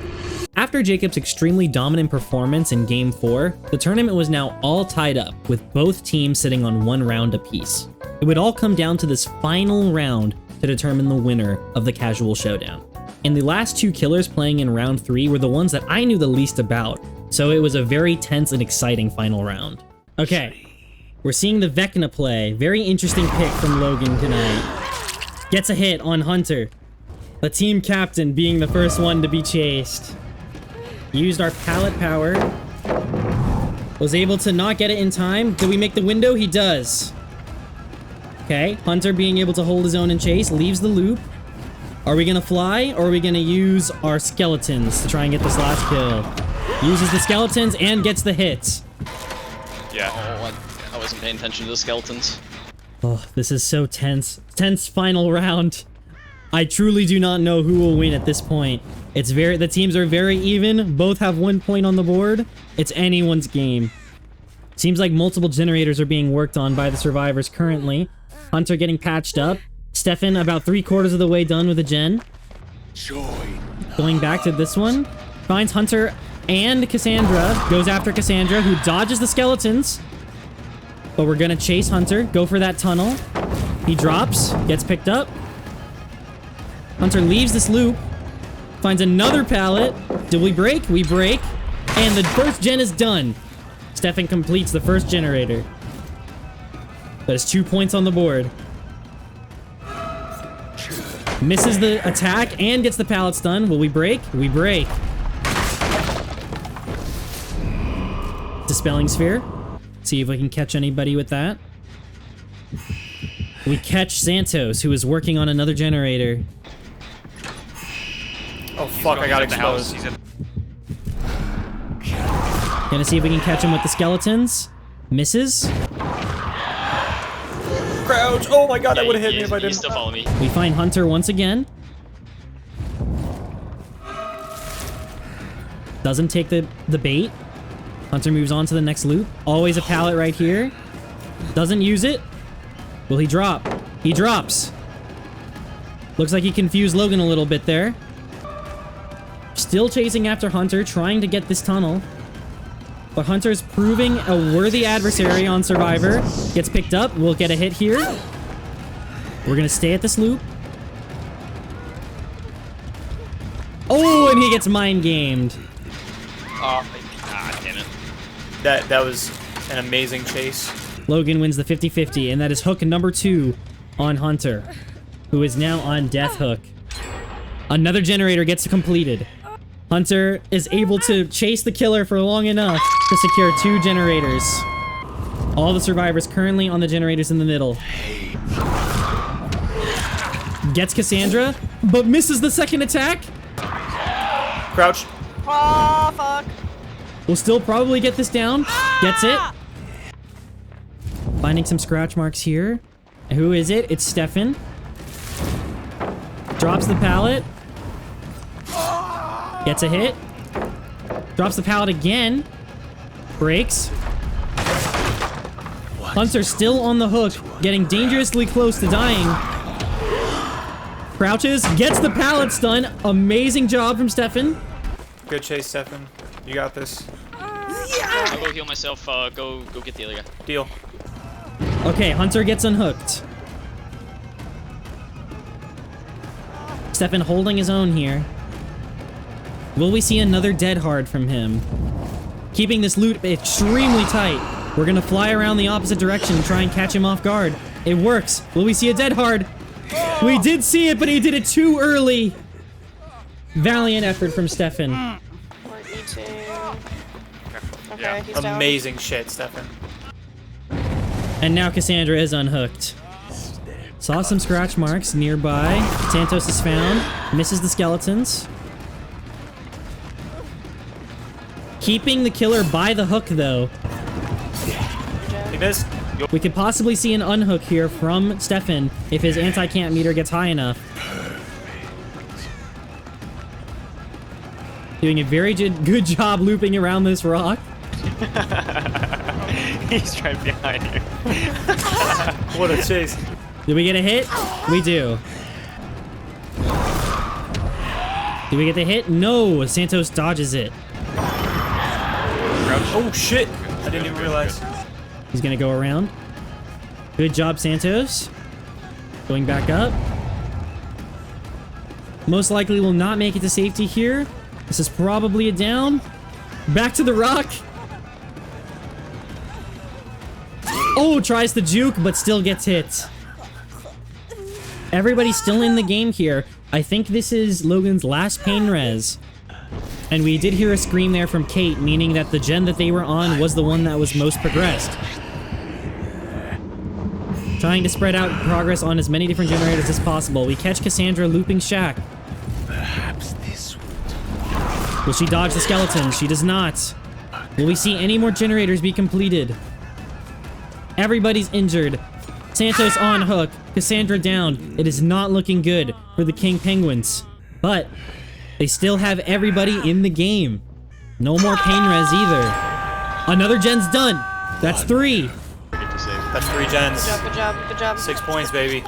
After Jacob's extremely dominant performance in Game 4, the tournament was now all tied up, with both teams sitting on 1 round apiece. It would all come down to this final round to determine the winner of the casual showdown. And the last 2 killers playing in round 3 were the ones that I knew the least about, so it was a very tense and exciting final round. Okay, we're seeing the Vecna play. Very interesting pick from Logan tonight. Gets a hit on Hunter. The team captain being the first one to be chased. Used our pallet power. Was able to not get it in time. Did we make the window? He does. Okay, Hunter being able to hold his own and chase. Leaves the loop. Are we gonna fly, or are we gonna use our skeletons to try and get this last kill? Uses the skeletons and gets the hits. Yeah. Oh, I wasn't paying attention to the skeletons. Oh, this is so tense. Tense final round. I truly do not know who will win at this point. The teams are very even. Both have 1 point on the board. It's anyone's game. Seems like multiple generators are being worked on by the survivors currently. Hunter getting patched up. Stefan about 3/4 of the way done with a gen. Going back to this one. Finds Hunter and Cassandra. Goes after Cassandra, who dodges the skeletons. But we're gonna chase Hunter. Go for that tunnel. He drops. Gets picked up. Hunter leaves this loop. Finds another pallet. Did we break? We break. And the first gen is done. Stefan completes the first generator. That is 2 points on the board. Misses the attack and gets the pallet stun. Will we break? We break. Dispelling Sphere. See if we can catch anybody with that. We catch Santos, who is working on another generator. Oh fuck, I got exposed. Gonna see if we can catch him with the skeletons. Misses. Crouch! Oh my god, that would have hit me if I didn't. Still follow me. We find Hunter once again. Doesn't take the bait. Hunter moves on to the next loop. Always a pallet right here. Doesn't use it. Will he drop? He drops. Looks like he confused Logan a little bit there. Still chasing after Hunter, trying to get this tunnel. But Hunter's proving a worthy adversary on Survivor. Gets picked up. We'll get a hit here. We're going to stay at this loop. Oh, and he gets mind gamed. Oh, damn it. That was an amazing chase. Logan wins the 50-50, and that is hook number 2 on Hunter, who is now on death hook. Another generator gets completed. Hunter is able to chase the killer for long enough to secure 2 generators. All the survivors currently on the generators in the middle. Gets Cassandra, but misses the second attack. Crouch. Oh, fuck. Will still probably get this down. Gets it. Finding some scratch marks here. Who is it? It's Stefan. Drops the pallet. Gets a hit. Drops the pallet again. Breaks. Hunter still on the hook, getting dangerously close to dying. Crouches, gets the pallet stun. Amazing job from Stefan. Good chase, Stefan. You got this. I'll go heal myself. Go get the other guy. Deal. Okay, Hunter gets unhooked. Stefan holding his own here. Will we see another dead hard from him? Keeping this loot extremely tight. We're gonna fly around the opposite direction and try and catch him off guard. It works. Will we see a dead hard? We did see it, but he did it too early. Valiant effort from Stefan. We're eating. Okay, he's down. Amazing shit, Stefan. And now Cassandra is unhooked. Saw some scratch marks nearby. Santos is found. Misses the skeletons. Keeping the killer by the hook, though. He missed. We could possibly see an unhook here from Stefan if his anti-camp meter gets high enough. Doing a very good job looping around this rock. He's right behind you. What a chase. Did we get a hit? We do. Did we get the hit? No, Santos dodges it. Oh shit! I didn't even realize. He's gonna go around. Good job, Santos. Going back up. Most likely will not make it to safety here. This is probably a down. Back to the rock. Oh, tries to juke, but still gets hit. Everybody's still in the game here. I think this is Logan's last pain res. And we did hear a scream there from Kate, meaning that the gen that they were on was the one that was most progressed. Trying to spread out progress on as many different generators as possible. We catch Cassandra looping Shack. Perhaps this would... Will she dodge the skeleton? She does not. Will we see any more generators be completed? Everybody's injured. Santos on hook. Cassandra down. It is not looking good for the King Penguins. But they still have everybody in the game. No more pain res either. Another gen's done. That's 3. That's 3 gens. Good job, good job. 6 points, baby.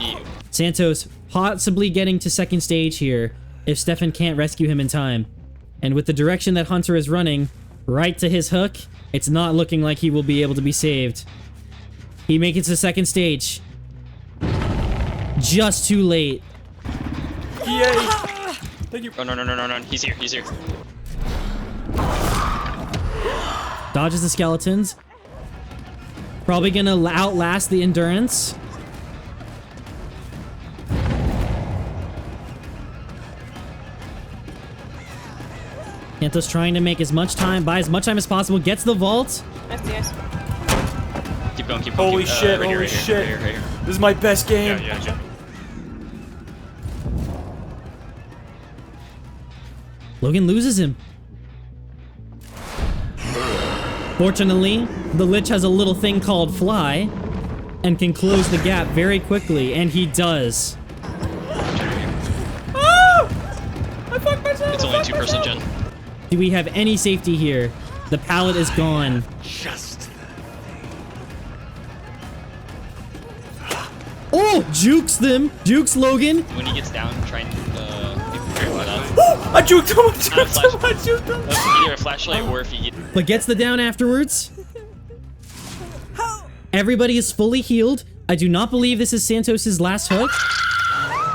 Santos possibly getting to second stage here if Stefan can't rescue him in time. And with the direction that Hunter is running, right to his hook, it's not looking like he will be able to be saved. He makes it to second stage. Just too late. Yay! Thank you. Oh, no. He's here. Dodges the skeletons. Probably gonna outlast the endurance. Santos trying to make as much time, buy as much time as possible, gets the vault. Yes. Keep going. Holy shit, right holy here, shit. Right here. This is my best game. Yeah. Logan loses him. Fortunately, the Lich has a little thing called Fly and can close the gap very quickly, and he does. I fucked myself. It's only a 2-person gen. Do we have any safety here? The pallet is gone. Oh, jukes them. Jukes Logan. When he gets down, try and pick that up. I juked him! I juked him! Either a flashlight or if you get... But gets the down afterwards. Everybody is fully healed. I do not believe this is Santos's last hook.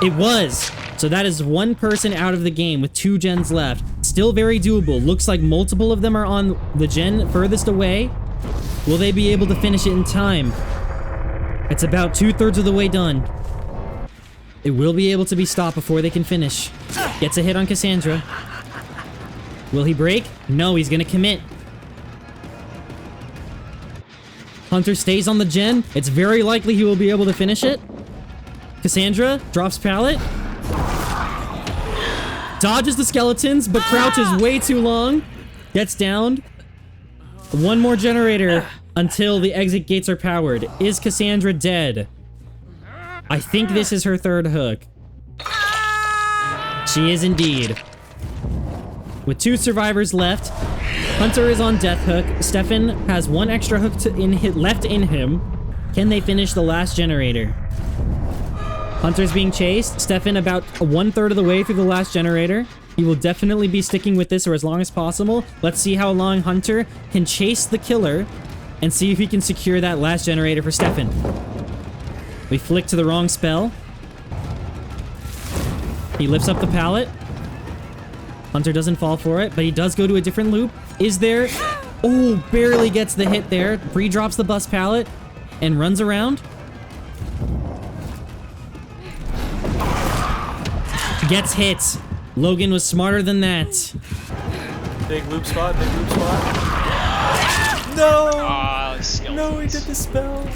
It was. So that is one person out of the game with 2 gens left. Still very doable. Looks like multiple of them are on the gen furthest away. Will they be able to finish it in time? It's about 2/3 of the way done. It will be able to be stopped before they can finish. Gets a hit on Cassandra. Will he break? No, he's gonna commit. Hunter stays on the gen. It's very likely he will be able to finish it. Cassandra drops pallet. Dodges the skeletons, but crouches way too long. Gets downed. One more generator until the exit gates are powered. Is Cassandra dead? I think this is her 3rd hook. She is indeed. With 2 survivors left, Hunter is on death hook. Stefan has 1 extra hook left in him. Can they finish the last generator? Hunter's being chased. Stefan about 1/3 of the way through the last generator. He will definitely be sticking with this for as long as possible. Let's see how long Hunter can chase the killer and see if he can secure that last generator for Stefan. We flick to the wrong spell. He lifts up the pallet. Hunter doesn't fall for it, but he does go to a different loop. Is there... Oh, barely gets the hit there. Bree drops the bus pallet and runs around. Gets hit. Logan was smarter than that. Big loop spot, big loop spot. No! No, he did the spell.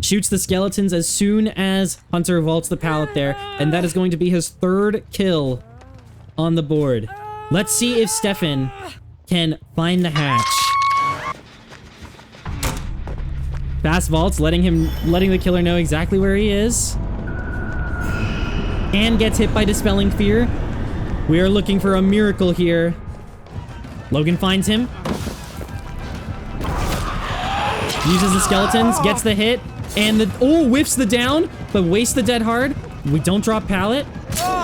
Shoots the skeletons as soon as Hunter vaults the pallet there, and that is going to be his 3rd kill on the board. Let's see if Stefan can find the hatch. Fast vaults, letting the killer know exactly where he is. And gets hit by Dispelling Fear. We are looking for a miracle here. Logan finds him. Uses the skeletons, gets the hit, and whiffs the down, but wastes the dead hard. We don't drop pallet,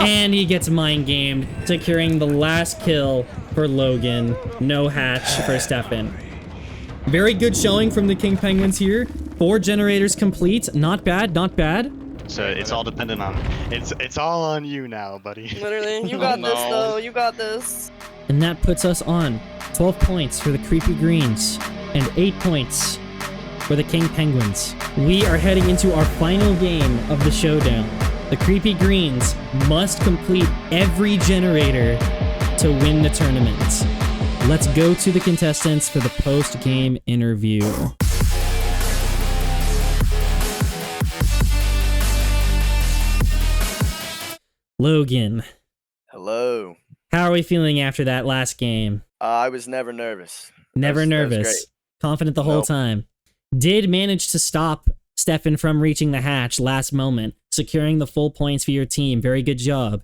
and he gets mind gamed, securing the last kill for Logan. No hatch for Stefan. Very good showing from the King Penguins here. 4 generators complete. Not bad, not bad. So it's all dependent on... It's all on you now, buddy. Literally, you got this though. You got this. And that puts us on 12 points for the Creepy Greens and 8 points for the King Penguins. We are heading into our final game of the Showdown. The Creepy Greens must complete every generator to win the tournament. Let's go to the contestants for the post-game interview. Logan. Hello. How are we feeling after that last game? I was never nervous. Never nervous. Confident the whole time. Did manage to stop Stefan from reaching the hatch last moment, securing the full points for your team. Very good job.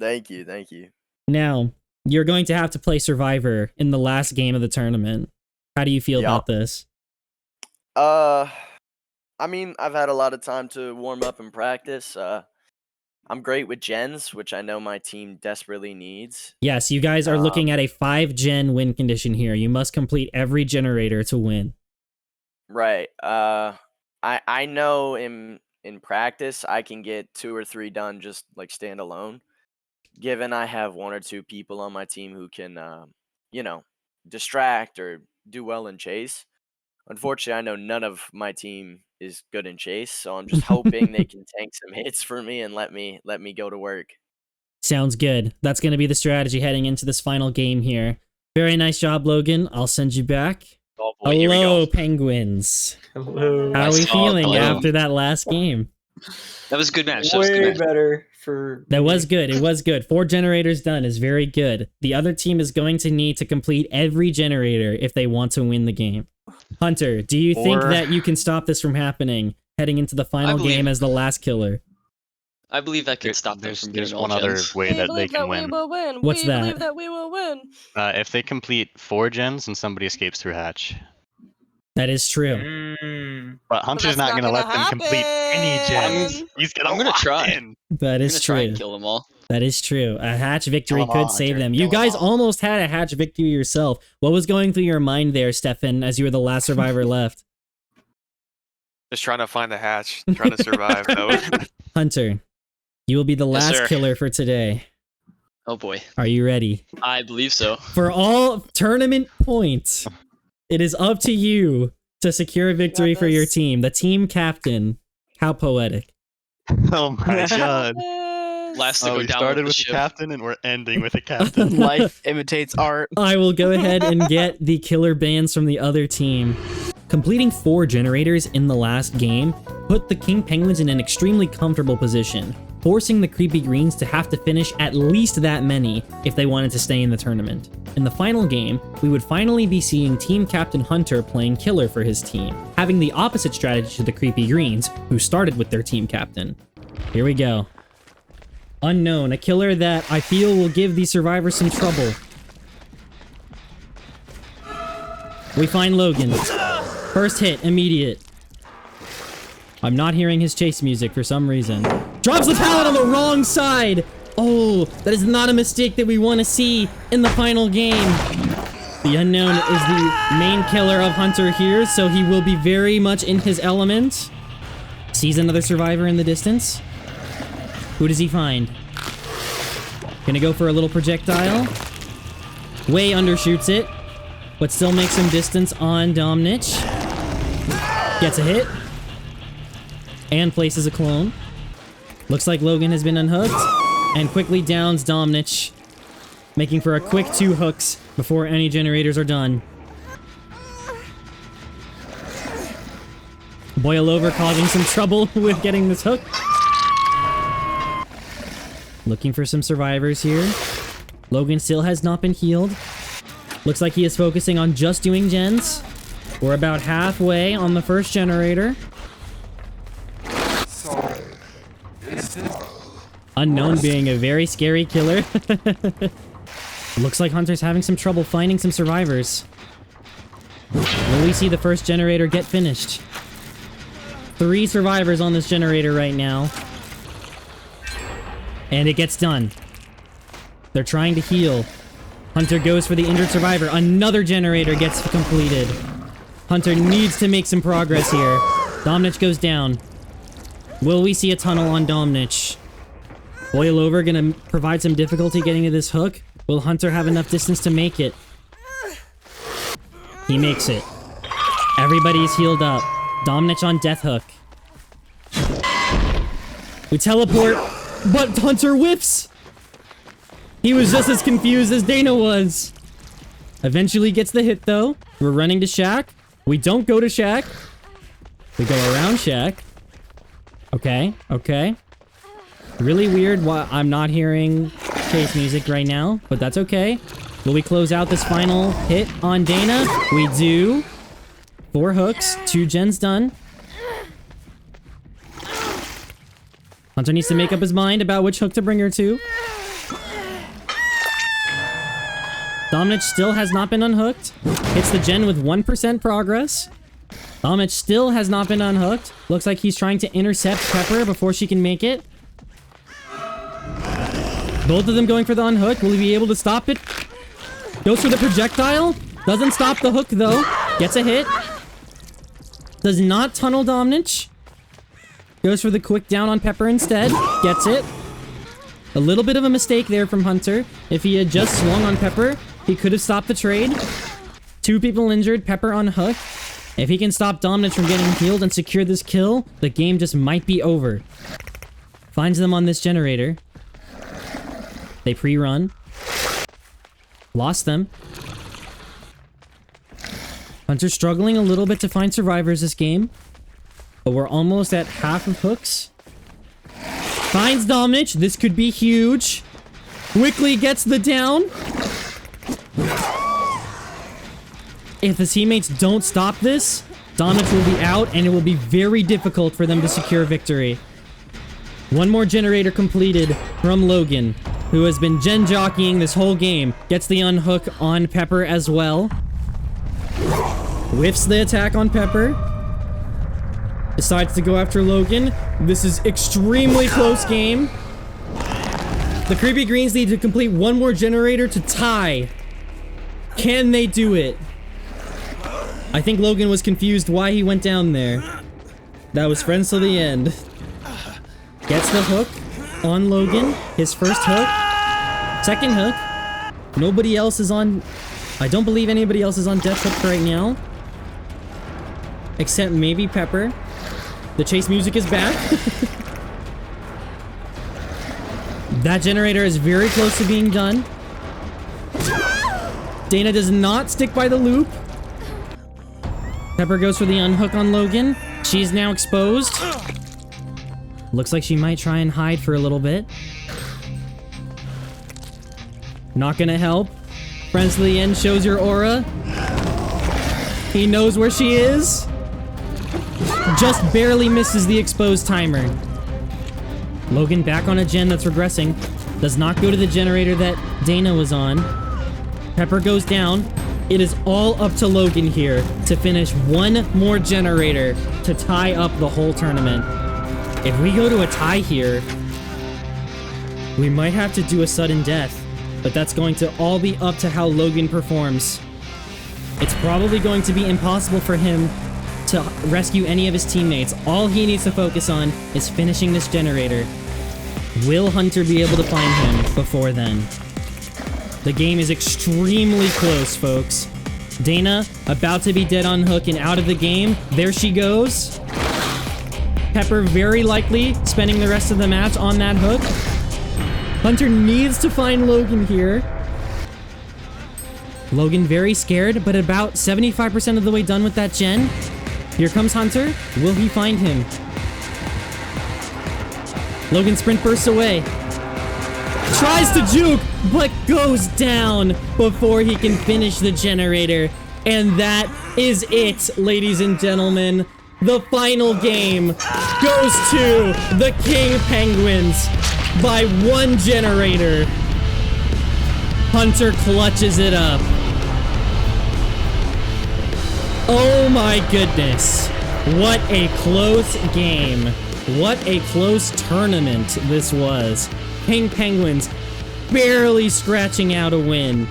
Thank you, thank you. Now, you're going to have to play Survivor in the last game of the tournament. How do you feel about this? I mean, I've had a lot of time to warm up and practice. I'm great with gens, which I know my team desperately needs. Yes, you guys are looking at a 5-gen win condition here. You must complete every generator to win. Right. I know in practice I can get 2 or 3 done just like stand alone. Given I have 1 or 2 people on my team who can, you know, distract or do well in chase. Unfortunately, I know none of my team is good in chase, so I'm just hoping they can tank some hits for me and let me go to work. Sounds good. That's going to be the strategy heading into this final game here. Very nice job, Logan. I'll send you back. Oh boy, hello, Penguins. Hello. How are we feeling after that last game? That was a good match. Way better for... That was good. It was good. 4 generators done is very good. The other team is going to need to complete every generator if they want to win the game. Hunter, do you think that you can stop this from happening heading into the final game as the last killer? I believe I can stop them from There's getting one all other gens. way that they can win. What's we that? believe that we will win. If they complete 4 gens and somebody escapes through hatch. That is true. But Hunter's not going to let them complete any gens. I'm going to try. That is try true. and kill them all. That is true. A hatch victory Kill 'em could all, save Hunter. them. You Kill 'em guys all. almost had a hatch victory yourself. What was going through your mind there, Stefan, as you were the last survivor left? Just trying to find the hatch, trying to survive though. Hunter, you will be the Yes, last sir. killer for today. Oh boy. Are you ready? I believe so. For all tournament points, it is up to you to secure a victory for your team. The team captain. How poetic. Oh my god. Last to Oh, go we down started with with the the ship. captain and we're ending with the captain. Life imitates art. I will go ahead and get the killer bans from the other team. Completing 4 generators in the last game put the King Penguins in an extremely comfortable position, forcing the Creepy Greens to have to finish at least that many if they wanted to stay in the tournament. In the final game, we would finally be seeing Team Captain Hunter playing killer for his team, having the opposite strategy to the Creepy Greens, who started with their team captain. Here we go. Unknown, a killer that I feel will give the survivors some trouble. We find Logan. First hit, immediate. I'm not hearing his chase music for some reason. Drops the pallet on the wrong side! Oh, that is not a mistake that we want to see in the final game. The Unknown is the main killer of Hunter here, so he will be very much in his element. Sees another survivor in the distance. Who does he find? Gonna go for a little projectile. Way undershoots it, but still makes some distance on Domnich. Gets a hit. And places a clone. Looks like Logan has been unhooked. And quickly downs Domnich. Making for a quick 2 hooks before any generators are done. Boil over, causing some trouble with getting this hook. Looking for some survivors here. Logan still has not been healed. Looks like he is focusing on just doing gens. We're about halfway on the first generator. Unknown being a very scary killer. Looks like Hunter's having some trouble finding some survivors. Will we see the first generator get finished? 3 survivors on this generator right now. And it gets done. They're trying to heal. Hunter goes for the injured survivor. Another generator gets completed. Hunter needs to make some progress here. Domnich goes down. Will we see a tunnel on Domnich? Boil over, gonna provide some difficulty getting to this hook. Will Hunter have enough distance to make it? He makes it. Everybody's healed up. Domnich on death hook. We teleport, but Hunter whiffs! He was just as confused as Dana was. Eventually gets the hit though. We're running to Shack. We don't go to Shack. We go around Shack. Okay, okay. Really weird why I'm not hearing chase music right now, but that's okay. Will we close out this final hit on Dana? We do. 4 hooks, 2 gens done. Hunter needs to make up his mind about which hook to bring her to. Domnich still has not been unhooked. Hits the gen with 1% progress. Domnich still has not been unhooked. Looks like he's trying to intercept Pepper before she can make it. Both of them going for the unhook. Will he be able to stop it? Goes for the projectile. Doesn't stop the hook though. Gets a hit. Does not tunnel Domnich. Goes for the quick down on Pepper instead. Gets it. A little bit of a mistake there from Hunter. If he had just swung on Pepper, he could have stopped the trade. 2 people injured, Pepper on hook. If he can stop Domnich from getting healed and secure this kill, the game just might be over. Finds them on this generator. They pre-run. Lost them. Hunter's struggling a little bit to find survivors this game. But we're almost at half of hooks. Finds Domnich. This could be huge. Quickly gets the down. If the teammates don't stop this, Domnich will be out and it will be very difficult for them to secure victory. 1 more generator completed from Logan, who has been gen jockeying this whole game. Gets the unhook on Pepper as well. Whiffs the attack on Pepper. Decides to go after Logan. This is extremely close game. The creepy greens need to complete one more generator to tie. Can they do it? I think Logan was confused why he went down there. That was friends till the end. Gets the hook on Logan. His first hook. Second hook. Nobody else is on... I don't believe anybody else is on death hook right now. Except maybe Pepper. The chase music is back. That generator is very close to being done. Dana does not stick by the loop. Pepper goes for the unhook on Logan. She's now exposed. Looks like she might try and hide for a little bit. Not gonna help. Friends to the end shows your aura. He knows where she is. Just barely misses the exposed timer. Logan back on a gen that's regressing. Does not go to the generator that Dana was on. Pepper goes down. It is all up to Logan here to finish one more generator to tie up the whole tournament. If we go to a tie here, we might have to do a sudden death, but that's going to all be up to how Logan performs. It's probably going to be impossible for him to rescue any of his teammates. All he needs to focus on is finishing this generator. Will Hunter be able to find him before then? The game is extremely close, folks. Dana about to be dead on hook and out of the game. There she goes. Pepper very likely spending the rest of the match on that hook. Hunter needs to find Logan here. Logan very scared, but about 75% of the way done with that gen. Here comes Hunter. Will he find him? Logan sprint bursts away. Tries to juke, but goes down before he can finish the generator. And that is it, ladies and gentlemen. The final game goes to the King Penguins by one generator. Hunter clutches it up. Oh my goodness. What a close game. What a close tournament this was. King Penguins barely scratching out a win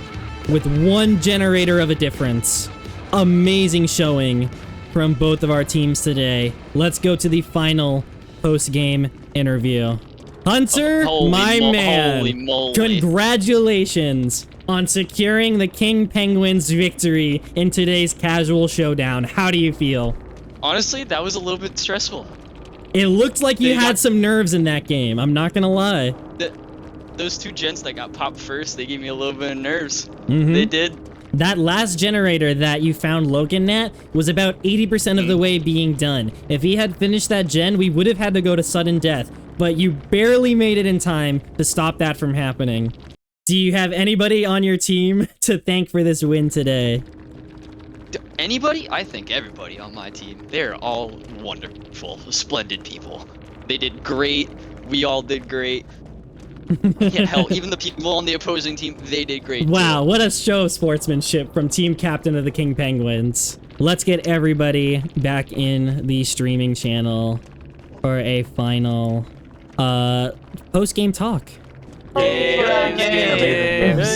with one generator of a difference. Amazing showing from both of our teams today. Let's go to the final post-game interview. Hunter, my man, holy moly. Congratulations on securing the King Penguins victory in today's casual showdown. How do you feel? Honestly, that was a little bit stressful. It looked like you had some nerves in that game. I'm not gonna lie. Those two gens that got popped first, they gave me a little bit of nerves. They did. That last generator that you found Logan at was about 80% of the way being done. If he had finished that gen, we would have had to go to sudden death, but you barely made it in time to stop that from happening. Do you have anybody on your team to thank for this win today? Anybody? I think everybody on my team. They're all wonderful, splendid people. They did great. We all did great. Yeah, hell, even the people on the opposing team, they did great. Wow, what a show of sportsmanship from team captain of the King Penguins. Let's get everybody back in the streaming channel for a final post-game talk.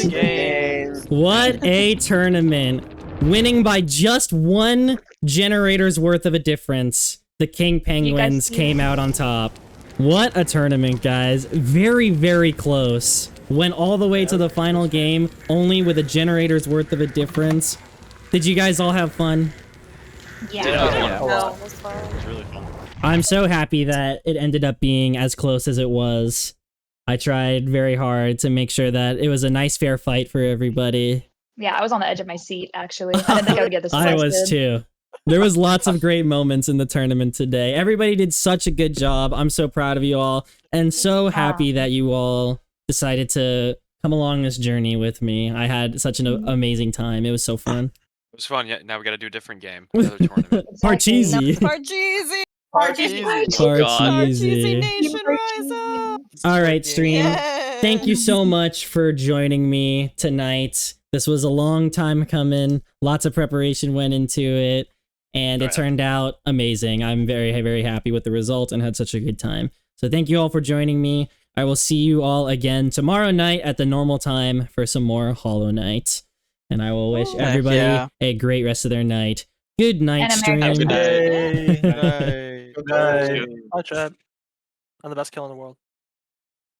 Games. What a tournament. Winning by just one generator's worth of a difference. The King Penguins came out on top. What a tournament, guys. Very, very close. Went all the way to the final game, only with a generator's worth of a difference. Did you guys all have fun? Yeah. It was fun. It was really fun. I'm so happy that it ended up being as close as it was. I tried very hard to make sure that it was a nice, fair fight for everybody. Yeah, I was on the edge of my seat, actually. I didn't think I would get this. I was too. There was lots of great moments in the tournament today. Everybody did such a good job. I'm so proud of you all and so happy that you all decided to come along this journey with me. I had such an amazing time. It was so fun. It was fun. Yeah, now we got to do a different game. Another tournament. Parcheesi. Parcheesi. Parcheesi. Nation, rise up. All right, stream. Thank you so much for joining me tonight. This was a long time coming. Lots of preparation went into it. and it turned out amazing. I'm very, very happy with the result and had such a good time. So thank you all for joining me. I will see you all again tomorrow night at the normal time for some more Hollow Knight. And I will wish everybody a great rest of their night. Good night, stream. Good night. Bye, Chad. I'm the best kill in the world.